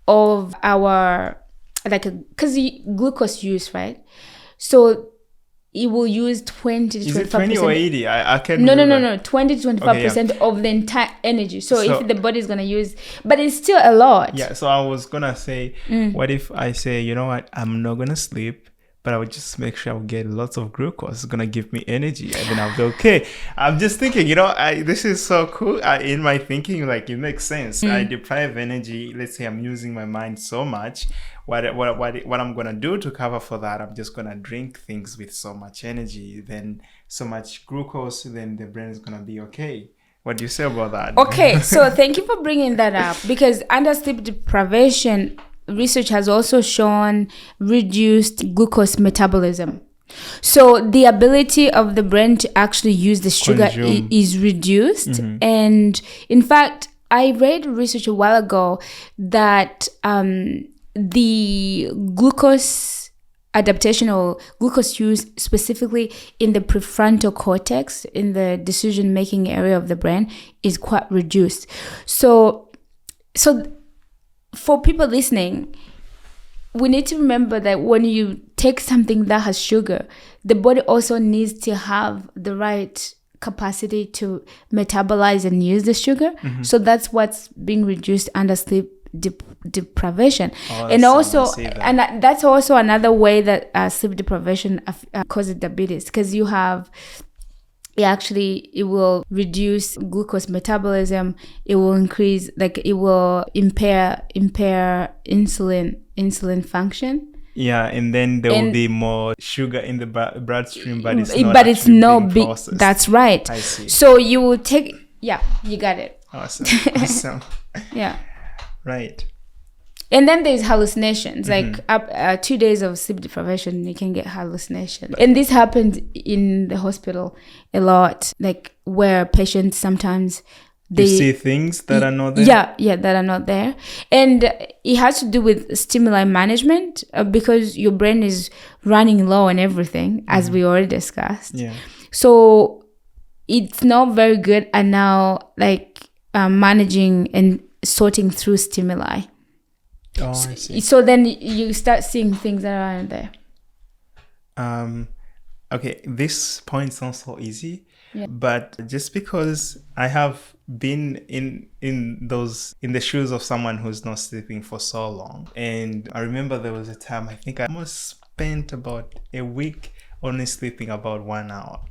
of our, like, because glucose use, right? So it will use 20 to 25%. Is it 20 or 80? I can't remember. No. 20 to 25% of the entire energy. So if the body is going to use, but it's still a lot. Yeah, so I was going to say, what if I say, you know what, I'm not going to sleep, but I would just make sure I'll get lots of glucose. It's going to give me energy, and then I'll be okay. I'm just thinking, this is so cool. In my thinking, like, it makes sense. I deprive energy. Let's say I'm using my mind so much. What I'm going to do to cover for that, I'm just going to drink things with so much energy, then so much glucose, then the brain is going to be okay. What do you say about that? Okay, so thank you for bringing that up, because under sleep deprivation, research has also shown reduced glucose metabolism. So the ability of the brain to actually use the sugar is reduced. And in fact, I read research a while ago that the glucose adaptation or glucose use specifically in the prefrontal cortex, in the decision-making area of the brain, is quite reduced. So for people listening, we need to remember that when you take something that has sugar, the body also needs to have the right capacity to metabolize and use the sugar. So that's what's being reduced under sleep deprivation. And that's also another way that sleep deprivation causes diabetes, because it will reduce glucose metabolism. It will increase, it will impair insulin function. Yeah, and then there will be more sugar in the bloodstream, but it's not being processed. That's right. I see. So you will take, you got it. Awesome. Yeah. Right. And then there's hallucinations. Like 2 days of sleep deprivation, you can get hallucinations. And this happens in the hospital a lot, like where patients sometimes they see things that are not there. Yeah, that are not there. And it has to do with stimuli management, because your brain is running low on everything, as we already discussed. Yeah. So it's not very good at now, managing and sorting through stimuli. I see. So then you start seeing things that aren't there. Okay, this point sounds so easy, but just because I have been in the shoes of someone who's not sleeping for so long, and I remember there was a time I think I almost spent about a week only sleeping about 1 hour.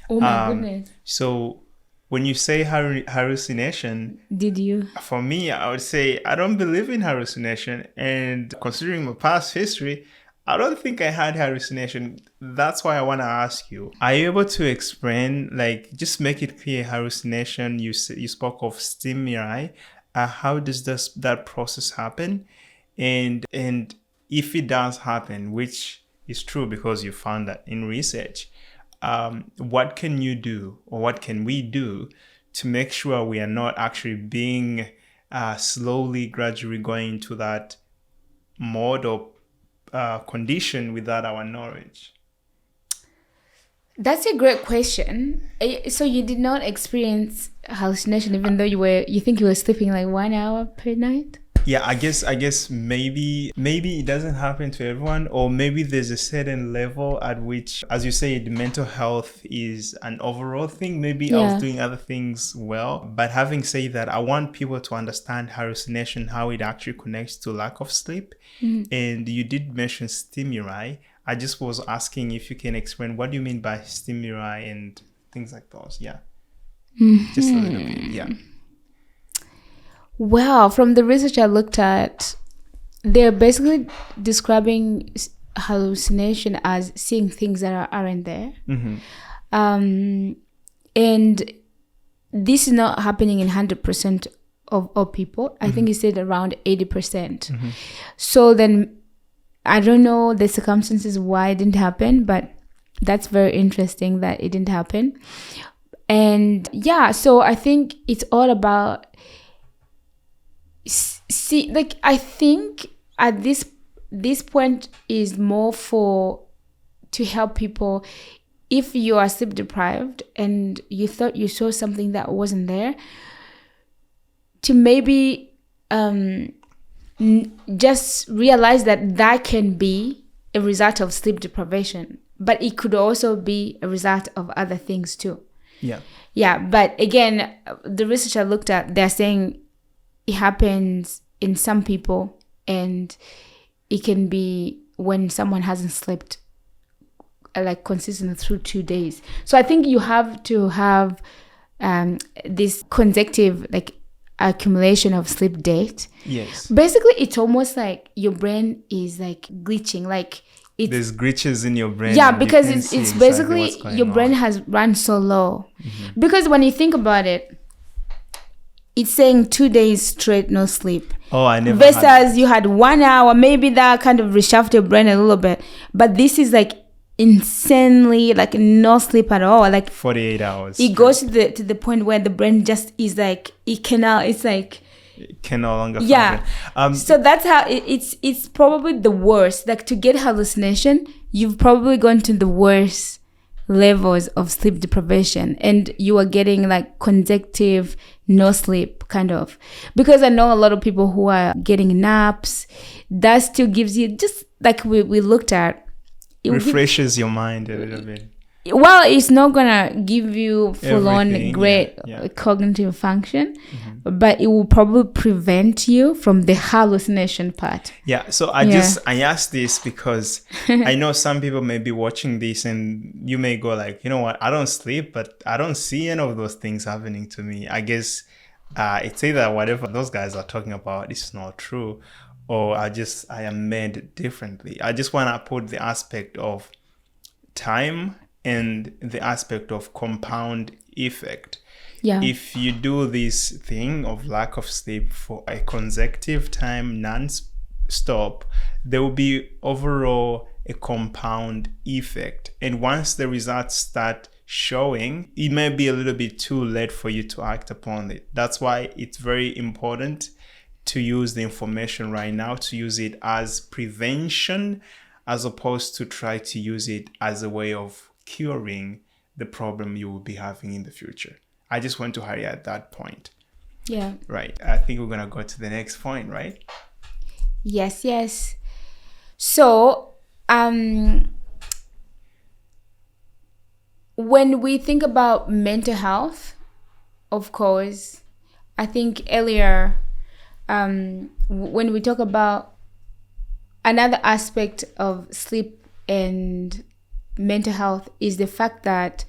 Oh my goodness! So when you say hallucination, did you? For me, I would say I don't believe in hallucination, and considering my past history, I don't think I had hallucination. That's why I want to ask you, are you able to explain, just make it clear, hallucination? You spoke of stimuli. How does that process happen? And if it does happen, which is true because you found that in research, what can you do, or what can we do to make sure we are not actually being slowly, gradually going into that mode or condition without our knowledge? That's a great question. So you did not experience hallucination, even though you think you were sleeping 1 hour per night? Yeah, I guess maybe it doesn't happen to everyone, or maybe there's a certain level at which, as you say, the mental health is an overall thing. Maybe I was doing other things well. But having said that, I want people to understand hallucination, how it actually connects to lack of sleep. And you did mention stimuli. I just was asking if you can explain what do you mean by stimuli and things like those. Yeah. Just a little bit. Yeah. Well, from the research I looked at, they're basically describing hallucination as seeing things that aren't there. And this is not happening in 100% of all people. I think it said around 80%. So then I don't know the circumstances why it didn't happen, but that's very interesting that it didn't happen. And yeah, so I think it's all about I think at this point is more to help people. If you are sleep deprived and you thought you saw something that wasn't there, to maybe just realize that can be a result of sleep deprivation, but it could also be a result of other things too. Yeah, but again, the research I looked at, they're saying it happens in some people, and it can be when someone hasn't slept like consistently through 2 days. So I think you have to have this consecutive like accumulation of sleep debt. Yes. Basically, it's almost like your brain is like glitching, like there's glitches in your brain. Yeah, because it's basically your brain has run so low. Because when you think about it, it's saying 2 days straight no sleep. Oh, I never. Versus you had 1 hour, maybe that kind of reshuffled your brain a little bit. But this is like insanely like no sleep at all, like 48 hours. It goes to the point where the brain just is like it can no longer function. So that's how it's probably the worst. Like to get hallucination, you've probably gone to the worst levels of sleep deprivation, and you are getting like consecutive no sleep kind of. Because I know a lot of people who are getting naps, that still gives you, just like we looked at, it refreshes your mind a little bit. Well, it's not gonna give you full-on great cognitive function, but it will probably prevent you from the hallucination part. Yeah, so I asked this because I know some people may be watching this and you may go like, you know what, I don't sleep, but I don't see any of those things happening to me. I guess it's either whatever those guys are talking about is not true, or I am made differently. I just want to put the aspect of time and the aspect of compound effect. Yeah. If you do this thing of lack of sleep for a consecutive time, non-stop, there will be overall a compound effect. And once the results start showing, it may be a little bit too late for you to act upon it. That's why it's very important to use the information right now, to use it as prevention, as opposed to try to use it as a way of curing the problem you will be having in the future. I just want to highlight that point. Yeah. Right. I think we're going to go to the next point, right? Yes. So, when we think about mental health, of course, I think earlier, when we talk about another aspect of sleep and mental health is the fact that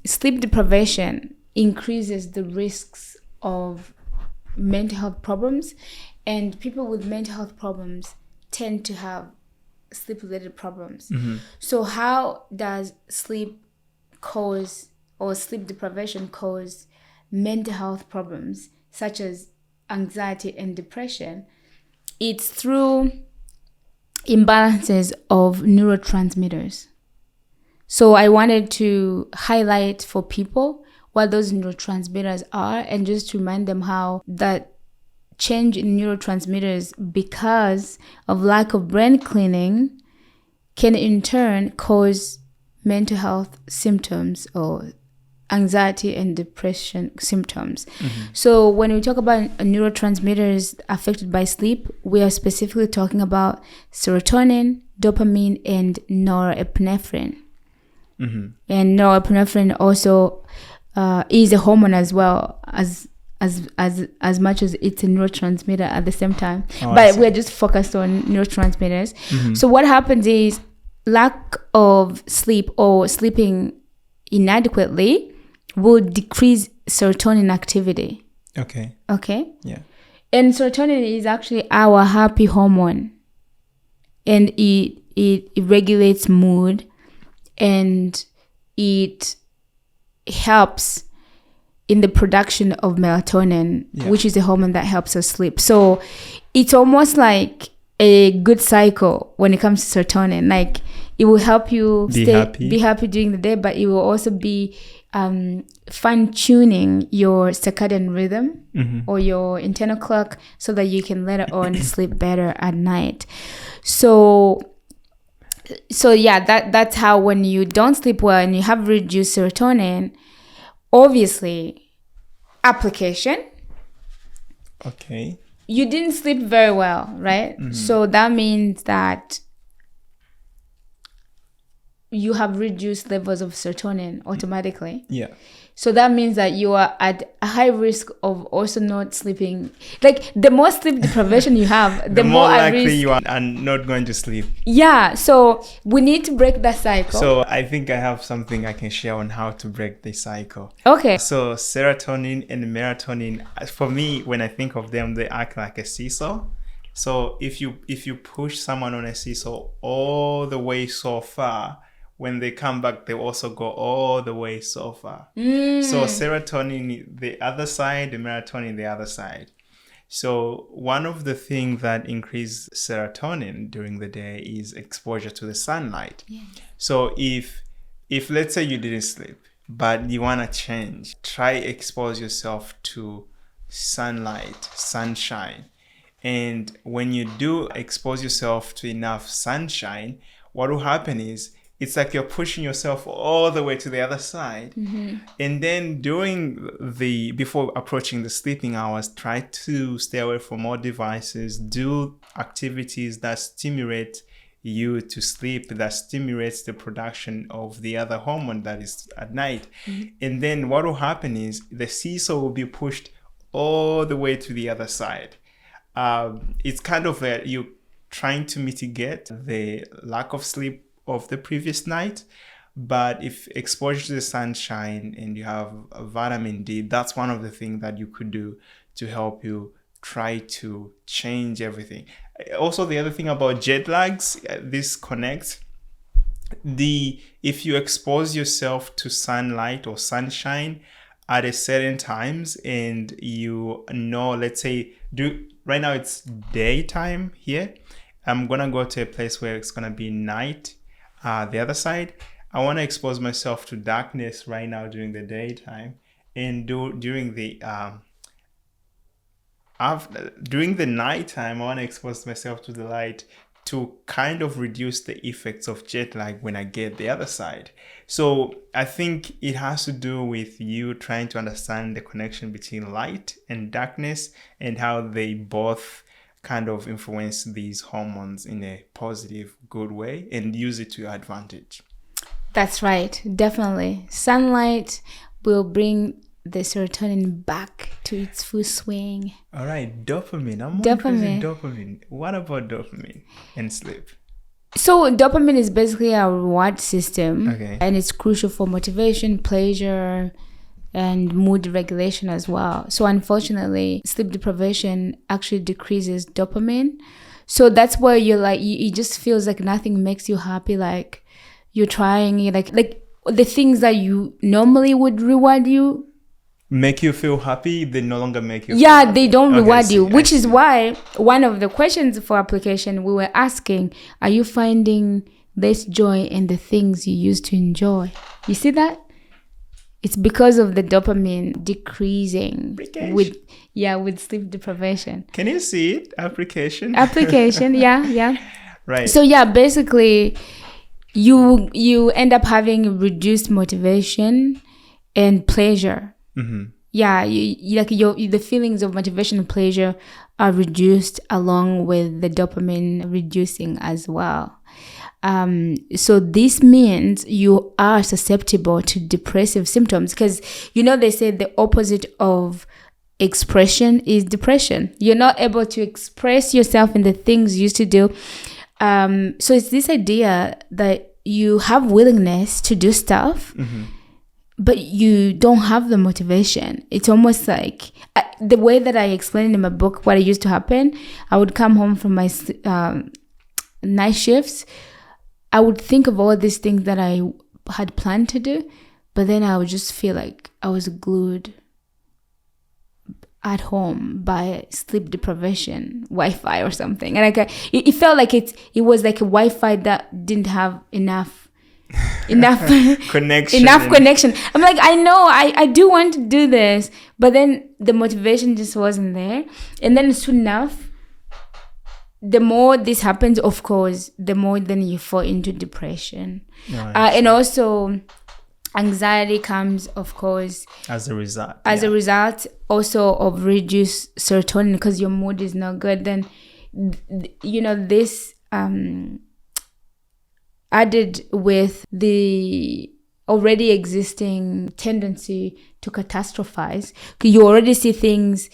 sleep deprivation increases the risks of mental health problems, and people with mental health problems tend to have sleep-related problems. So how does sleep cause, or sleep deprivation cause, mental health problems such as anxiety and depression? It's through imbalances of neurotransmitters. So I wanted to highlight for people what those neurotransmitters are, and just to remind them how that change in neurotransmitters because of lack of brain cleaning can in turn cause mental health symptoms or anxiety and depression symptoms. So when we talk about neurotransmitters affected by sleep, we are specifically talking about serotonin, dopamine, and norepinephrine. And norepinephrine also is a hormone as well as as much as it's a neurotransmitter at the same time. Oh, But we're just focused on neurotransmitters. Mm-hmm. So what happens is lack of sleep or sleeping inadequately will decrease serotonin activity. Okay. Okay? Yeah. And serotonin is actually our happy hormone. And it regulates mood, and it helps in the production of melatonin, which is a hormone that helps us sleep. So it's almost like a good cycle when it comes to serotonin. Like it will help you be happy during the day, but it will also be fine-tuning your circadian rhythm or your internal clock so that you can later on sleep better at night. So yeah, that's how when you don't sleep well and you have reduced serotonin, obviously, application. Okay. You didn't sleep very well, right? Mm-hmm. So that means that you have reduced levels of serotonin automatically. Yeah. So that means that you are at a high risk of also not sleeping. Like the more sleep deprivation you have, the more likely risk you are not going to sleep. Yeah. So we need to break that cycle. So I think I have something I can share on how to break the cycle. Okay. So serotonin and melatonin, for me, when I think of them, they act like a seesaw. So if you push someone on a seesaw all the way so far, when they come back, they also go all the way so far. So serotonin the other side, the melatonin the other side. So one of the things that increase serotonin during the day is exposure to the sunlight. Yeah. So if let's say you didn't sleep, but you want to change, try expose yourself to sunlight, sunshine. And when you do expose yourself to enough sunshine, what will happen is it's like you're pushing yourself all the way to the other side. Mm-hmm. And then before approaching the sleeping hours, try to stay away from all devices, do activities that stimulate you to sleep, that stimulates the production of the other hormone that is at night. Mm-hmm. And then what will happen is the seesaw will be pushed all the way to the other side. It's kind of you trying to mitigate the lack of sleep of the previous night, but if exposure to the sunshine and you have vitamin D, that's one of the things that you could do to help you try to change everything. Also, the other thing about jet lags, this connects. If you expose yourself to sunlight or sunshine at a certain times, and let's say right now it's daytime here, I'm gonna go to a place where it's gonna be night. The other side, I want to expose myself to darkness right now during the daytime, and during the nighttime, I want to expose myself to the light to kind of reduce the effects of jet lag when I get the other side. So I think it has to do with you trying to understand the connection between light and darkness and how they both kind of influence these hormones in a positive, good way and use it to your advantage. That's right. Definitely. Sunlight will bring the serotonin back to its full swing. All right. Dopamine. I'm interested in dopamine. What about dopamine and sleep? So dopamine is basically our reward system. Okay. And it's crucial for motivation, pleasure, and mood regulation as well. So unfortunately, sleep deprivation actually decreases dopamine. So that's where you're like, it just feels like nothing makes you happy. Like you're trying, like the things that you normally would reward you, make you feel happy, they no longer make you feel happy. They don't reward you, which is why one of the questions for application we were asking, are you finding less joy in the things you used to enjoy? You see that? It's because of the dopamine decreasing with sleep deprivation. Can you see it? Application, yeah. Right. So yeah, basically, you end up having reduced motivation and pleasure. Mm-hmm. Yeah, the feelings of motivation and pleasure are reduced along with the dopamine reducing as well. So this means you are susceptible to depressive symptoms because, they say the opposite of expression is depression. You're not able to express yourself in the things you used to do. So it's this idea that you have willingness to do stuff, but you don't have the motivation. It's almost like the way that I explained in my book what it used to happen. I would come home from my night shifts. I would think of all these things that I had planned to do, but then I would just feel like I was glued at home by sleep deprivation, Wi-Fi or something. And it felt like it was like a Wi-Fi that didn't have enough connection. I'm like, I know I do want to do this, but then the motivation just wasn't there. And then soon enough, the more this happens, of course, the more then you fall into depression. And also anxiety comes, of course, as a result also of reduced serotonin, because your mood is not good. Then this added with the already existing tendency to catastrophize, because you already see things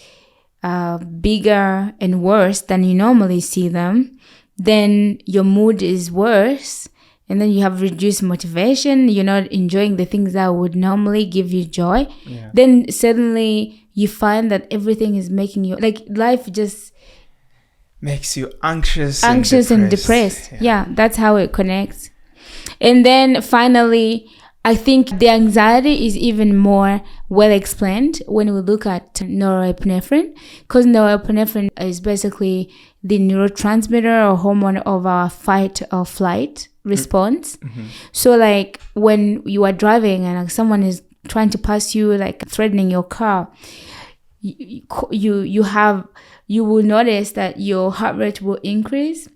bigger and worse than you normally see them, then your mood is worse, and then you have reduced motivation. You're not enjoying the things that would normally give you joy. Then suddenly you find that everything is making you, like, life just makes you anxious and depressed. Yeah, that's how it connects. And then finally, I think the anxiety is even more well explained when we look at norepinephrine, because norepinephrine is basically the neurotransmitter or hormone of our fight or flight response. So like when you are driving and like someone is trying to pass you, like threatening your car, you will notice that your heart rate will increase,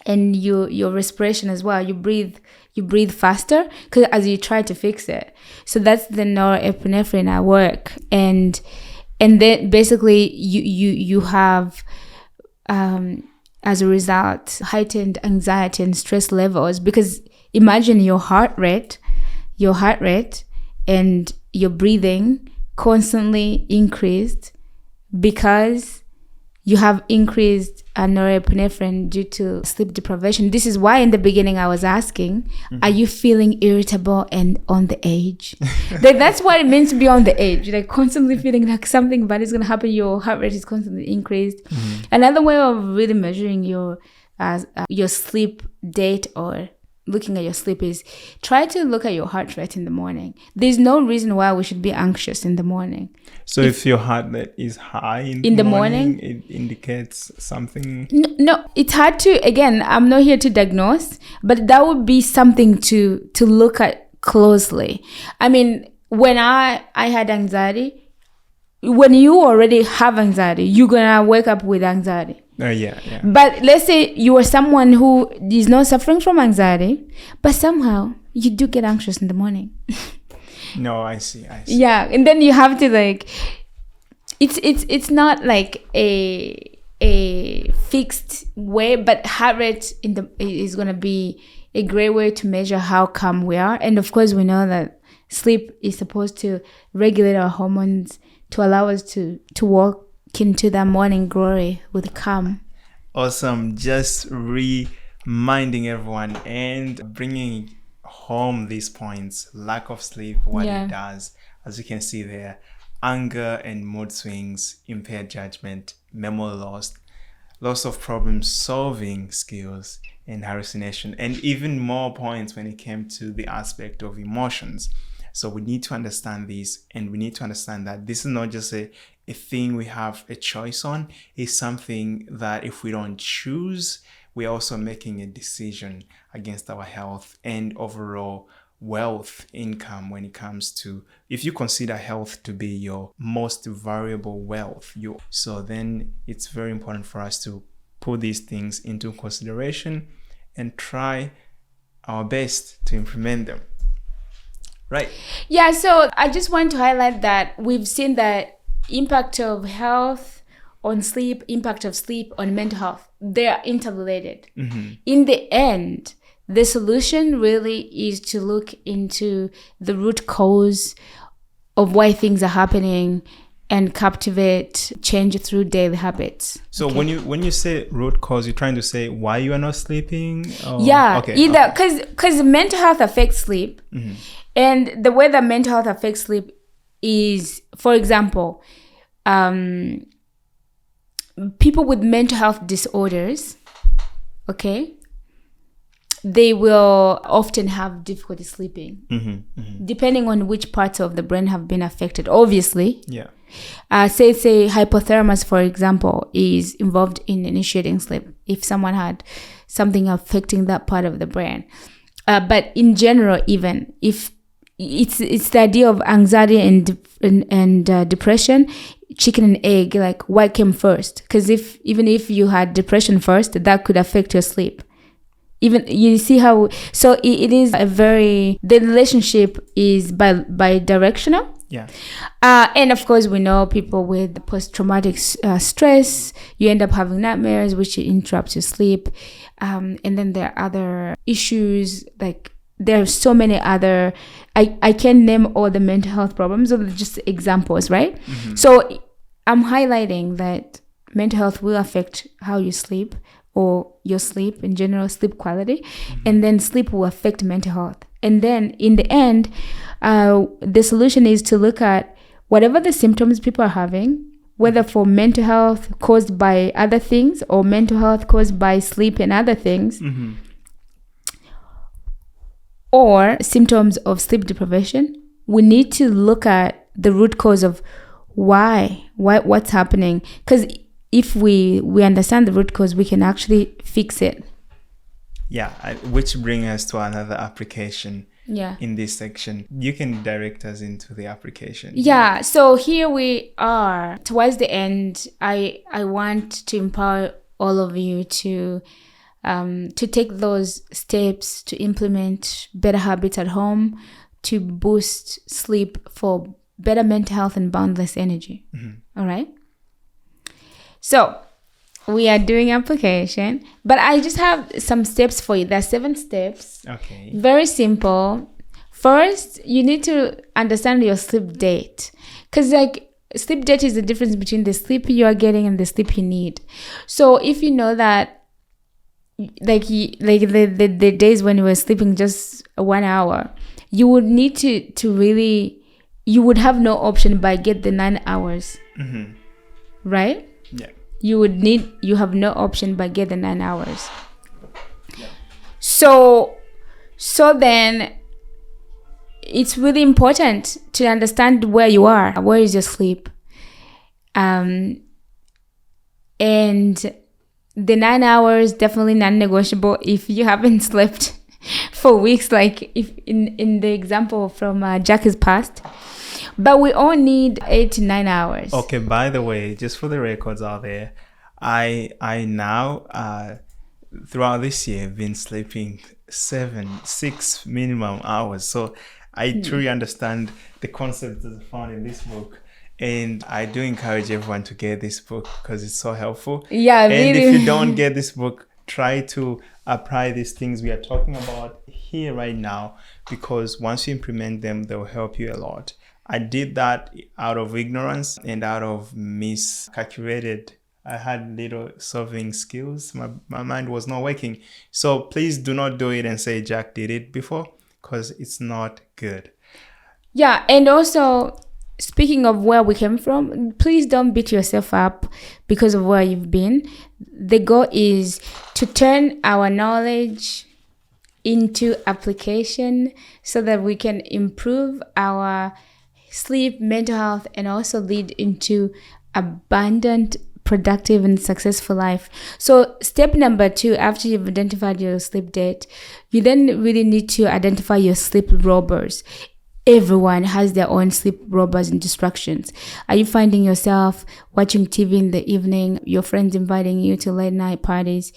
and your respiration as well. You breathe faster because as you try to fix it. So that's the norepinephrine at work, and then basically you have as a result heightened anxiety and stress levels, because imagine your heart rate and your breathing constantly increased because you have increased norepinephrine due to sleep deprivation. This is why in the beginning I was asking, are you feeling irritable and on the edge? That's what it means to be on the edge, like constantly feeling like something bad is going to happen. Your heart rate is constantly increased. Another way of really measuring your sleep date or looking at your sleep is try to look at your heart rate in the morning. There's no reason why we should be anxious in the morning. So if your heart rate is high in the morning, it indicates something. No, it's hard to, again, I'm not here to diagnose, but that would be something to look at closely. I mean, when I had anxiety, when you already have anxiety, you're gonna wake up with anxiety. Yeah. But let's say you are someone who is not suffering from anxiety, but somehow you do get anxious in the morning. No, I see. Yeah, and then you have to like, it's not like a fixed way, but heart rate is gonna be a great way to measure how calm we are. And of course, we know that sleep is supposed to regulate our hormones to allow us to walk into that morning glory with calm. Awesome. Just reminding everyone and bringing home these points: lack of sleep, what it does, as you can see there: anger and mood swings, impaired judgment, memory loss of problem solving skills, and hallucination, and even more points when it came to the aspect of emotions. So we need to understand this, and we need to understand that this is not just a thing we have a choice on. It's something that if we don't choose, we're also making a decision against our health and overall wealth, income. When it comes to, if you consider health to be your most valuable wealth, so then it's very important for us to put these things into consideration and try our best to implement them. Right. Yeah, so I just want to highlight that we've seen that impact of health on sleep, impact of sleep on mental health, they are interrelated. In the end, the solution really is to look into the root cause of why things are happening and captivate change through daily habits. So when you say root cause, you're trying to say why you are not sleeping? Or? Yeah, okay, either because mental health affects sleep, and the way that mental health affects sleep is, for example, people with mental health disorders, okay, they will often have difficulty sleeping, depending on which parts of the brain have been affected, obviously. Yeah. Say hypothalamus, for example, is involved in initiating sleep if someone had something affecting that part of the brain. But in general, even if it's the idea of anxiety and depression, chicken and egg, like what came first? Because even if you had depression first, that could affect your sleep. Even you see how, so it is the relationship is bi-directional. Yeah. And of course, we know people with post-traumatic stress, you end up having nightmares, which interrupts your sleep. And then there are other issues, like there are so many other, I can't name all the mental health problems, or just examples, right? So I'm highlighting that mental health will affect how you sleep, or your sleep in general, sleep quality, and then sleep will affect mental health. And then in the end, the solution is to look at whatever the symptoms people are having, whether for mental health caused by other things or mental health caused by sleep and other things, or symptoms of sleep deprivation. We need to look at the root cause of what's happening, because if we understand the root cause, we can actually fix it. Yeah, which brings us to another application. Yeah. In this section, you can direct us into the application. Yeah. So here we are towards the end. I want to empower all of you to take those steps to implement better habits at home, to boost sleep for better mental health and boundless energy. All right. So we are doing application, but I just have some steps for you. There are 7 steps. Okay. Very simple. First, you need to understand your sleep date, because like sleep date is the difference between the sleep you are getting and the sleep you need. So if you know that, like the days when you were sleeping just 1 hour, you would need to really, you would have no option but get the 9 hours, right? Yeah. You have no option but get the 9 hours. Yeah. So then it's really important to understand where you are. Where is your sleep? And the 9 hours, definitely non-negotiable if you haven't slept for weeks, like if in the example from Jackie's past. But we all need 8 to 9 hours. Okay, by the way, just for the records out there, I now throughout this year have been sleeping 6 minimum hours. So I truly understand the concepts that are found in this book. And I do encourage everyone to get this book because it's so helpful. Yeah, and really. If you don't get this book, try to apply these things we are talking about here right now, because once you implement them, they'll help you a lot. I did that out of ignorance and out of miscalculated. I had little solving skills. My mind was not working. So please do not do it and say Jack did it before, because it's not good. Yeah, and also, speaking of where we came from, please don't beat yourself up because of where you've been. The goal is to turn our knowledge into application so that we can improve our sleep, mental health, and also lead into abundant, productive, and successful life. So step number 2, after you've identified your sleep date, you then really need to identify your sleep robbers. Everyone has their own sleep robbers and distractions. Are you finding yourself watching TV in the evening, your friends inviting you to late night parties,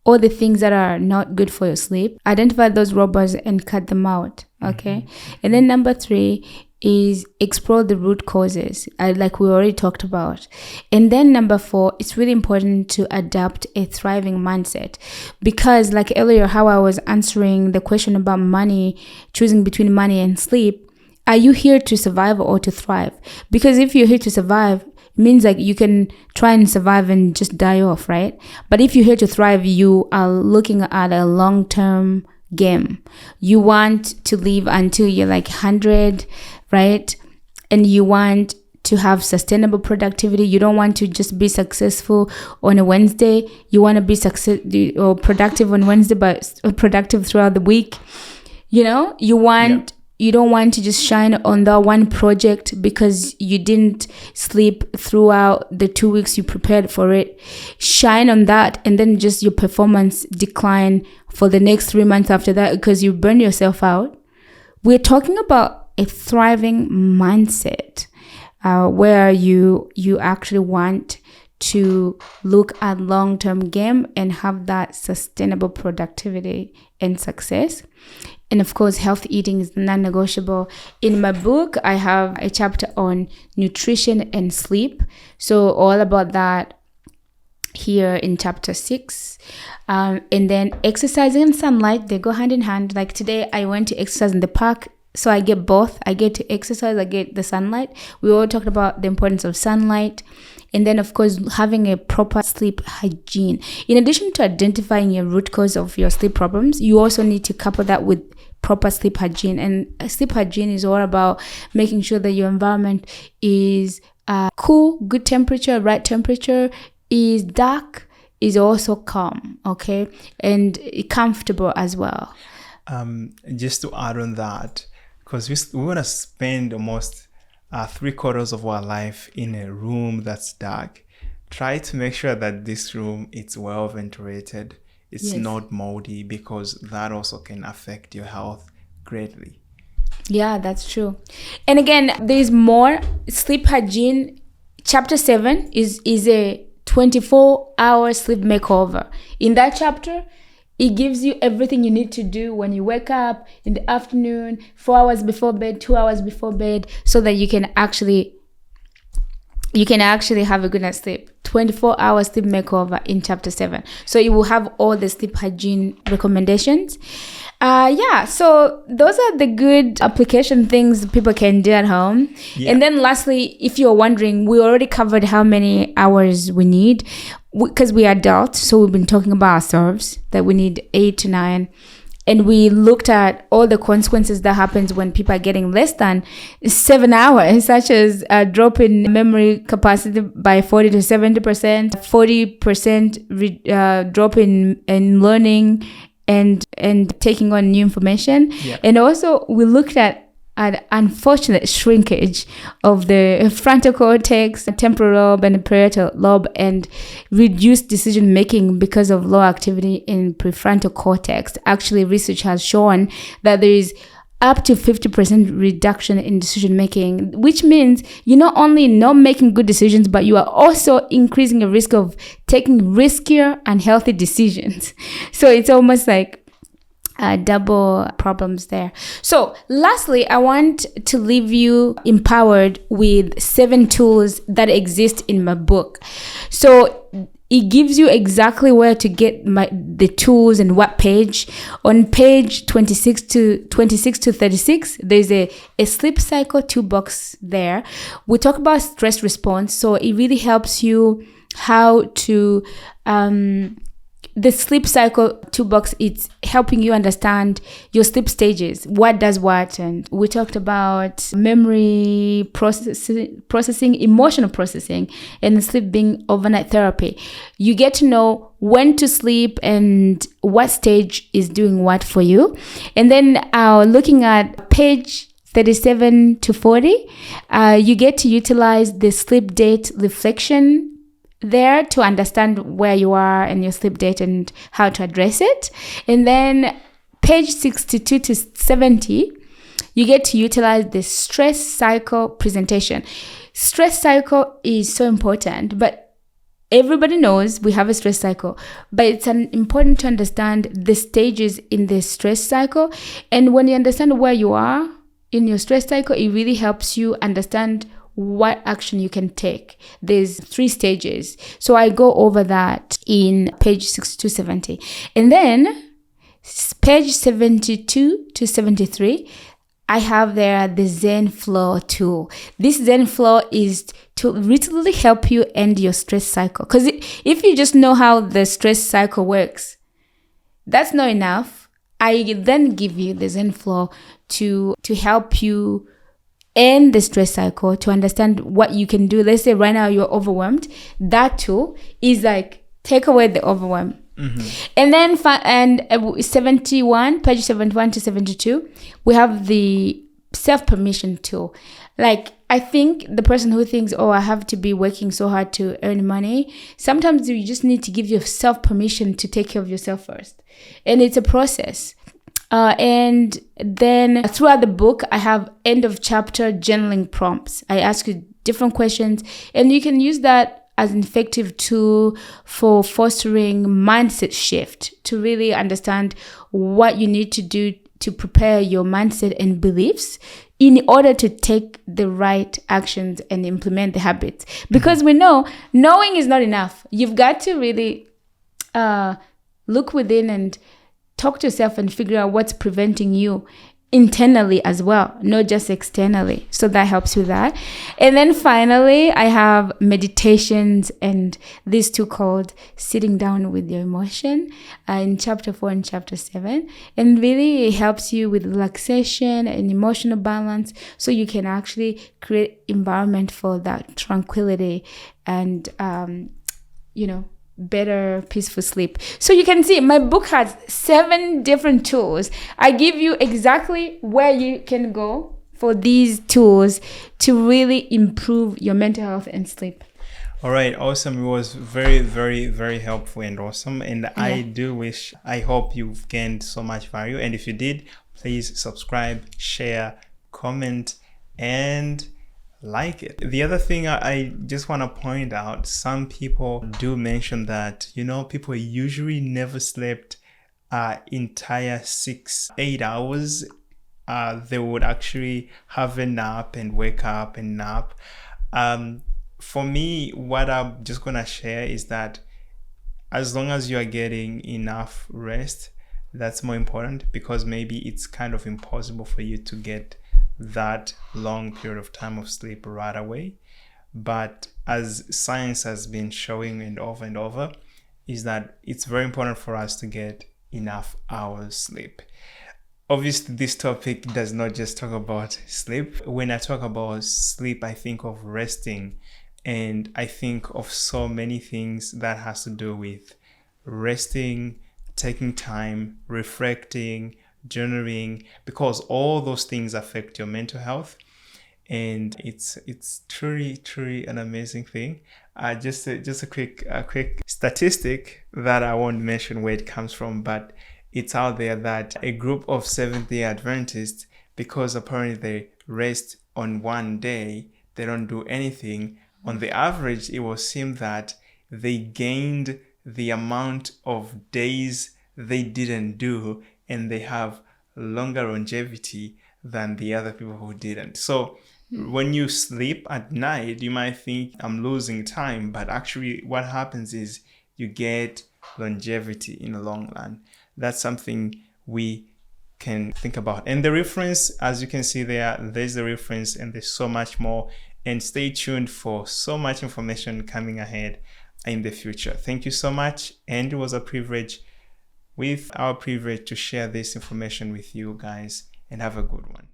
all the things that are not good for your sleep? Identify those robbers and cut them out, okay? And then number 3 is explore the root causes, like we already talked about. And then number 4, it's really important to adopt a thriving mindset, because like earlier how I was answering the question about money, choosing between money and sleep, are you here to survive or to thrive? Because if you're here to survive, it means like you can try and survive and just die off, right? But if you're here to thrive, you are looking at a long-term game. You want to live until you're like 100, right? And you want to have sustainable productivity. You don't want to just be successful on a Wednesday. You want to be productive on Wednesday, but productive throughout the week. You know, you don't want to just shine on that one project because you didn't sleep throughout the 2 weeks you prepared for it. Shine on that, and then just your performance decline for the next 3 months after that because you burn yourself out. We're talking about a thriving mindset where you actually want to look at long-term game and have that sustainable productivity and success. And of course, healthy eating is non-negotiable. In my book, I have a chapter on nutrition and sleep. So all about that here in chapter 6. And then exercising and sunlight, they go hand in hand. Like today, I went to exercise in the park. So I get both. I get to exercise, I get the sunlight. We all talked about the importance of sunlight. And then, of course, having a proper sleep hygiene. In addition to identifying your root cause of your sleep problems, you also need to couple that with proper sleep hygiene. And sleep hygiene is all about making sure that your environment is cool, good temperature, right temperature, is dark, is also calm, okay? And comfortable as well. Just to add on that, because we want to spend almost 3/4 of our life in a room that's dark. Try to make sure that this room is well ventilated. It's not moldy, because that also can affect your health greatly. Yeah, that's true. And again, there's more. Sleep hygiene, chapter 7 is a 24-hour sleep makeover. In that chapter, it gives you everything you need to do when you wake up in the afternoon, 4 hours before bed, 2 hours before bed, so that you can actually have a good night's sleep. 24-hour sleep makeover in chapter 7. So you will have all the sleep hygiene recommendations. So those are the good application things people can do at home. Yeah. And then lastly, if you're wondering, we already covered how many hours we need because we are adults. So we've been talking about ourselves that we need 8 to 9. And we looked at all the consequences that happens when people are getting less than 7 hours, such as a drop in memory capacity by 40 to 70%, 40% drop in learning and taking on new information. Yeah. And also we looked at unfortunate shrinkage of the frontal cortex, temporal lobe, and parietal lobe, and reduced decision making because of low activity in prefrontal cortex. Actually, research has shown that there is up to 50% reduction in decision making, which means you're not only not making good decisions, but you are also increasing the risk of taking riskier and unhealthy decisions. So it's almost like double problems there. So lastly, I want to leave you empowered with 7 tools that exist in my book. So it gives you exactly where to get the tools and what page. On page 26 to 36, there's a sleep cycle toolbox there. We talk about stress response. So it really helps you how to the sleep cycle toolbox, it's helping you understand your sleep stages, what does what. And we talked about memory processing, emotional processing, and sleep being overnight therapy. You get to know when to sleep and what stage is doing what for you. And then looking at page 37 to 40, you get to utilize the sleep date reflection there to understand where you are and your sleep date and how to address it. And then page 62 to 70, you get to utilize the stress cycle presentation. Stress cycle is so important, but everybody knows we have a stress cycle, but it's important to understand the stages in the stress cycle. And when you understand where you are in your stress cycle, it really helps you understand what action you can take. There's 3 stages. So I go over that in page 6 to 70. And then page 72 to 73, I have there the Zen Flow tool. This Zen Flow is to literally help you end your stress cycle. Because if you just know how the stress cycle works, that's not enough. I then give you the Zen Flow to help you end the stress cycle, to understand what you can do. Let's say right now you're overwhelmed. That tool is like, take away the overwhelm. And then 71, page 71 to 72, we have the self-permission tool. Like, I think the person who thinks, oh, I have to be working so hard to earn money, sometimes you just need to give yourself permission to take care of yourself first. And it's a process. And then throughout the book, I have end of chapter journaling prompts. I ask you different questions, and you can use that as an effective tool for fostering mindset shift, to really understand what you need to do to prepare your mindset and beliefs in order to take the right actions and implement the habits. Because we know knowing is not enough. You've got to really look within and talk to yourself and figure out what's preventing you internally as well, not just externally. So that helps with that. And then finally, I have meditations, and these two called Sitting Down with Your Emotion in chapter 4 and chapter 7. And really it helps you with relaxation and emotional balance, so you can actually create environment for that tranquility and, better peaceful sleep. So you can see my book has 7 different tools. I give you exactly where you can go for these tools to really improve your mental health and sleep. All right, awesome. It was very, very, very helpful and awesome. And I hope you've gained so much value. And if you did, please subscribe, share, comment, and like it. The other thing I just want to point out, some people do mention that, people usually never slept entire 6-8 hours. They would actually have a nap and wake up and nap. For me, what I'm just gonna share is that as long as you are getting enough rest, that's more important, because maybe it's kind of impossible for you to get that long period of time of sleep right away. But as science has been showing and over, is that it's very important for us to get enough hours sleep. Obviously, this topic does not just talk about sleep. When I talk about sleep, I think of resting, and I think of so many things that has to do with resting, taking time, reflecting, journaling, because all those things affect your mental health. And it's truly an amazing thing. Just a quick statistic that I won't mention where it comes from, but it's out there that a group of Seventh-day Adventists, because apparently they rest on one day, they don't do anything, on the average it will seem that they gained the amount of days they didn't do, and they have longer longevity than the other people who didn't. So when you sleep at night, you might think I'm losing time, but actually what happens is you get longevity in the long run. That's something we can think about. And the reference, as you can see there's the reference, and there's so much more. And stay tuned for so much information coming ahead in the future. Thank you so much. And it was a privilege to share this information with you guys, and have a good one.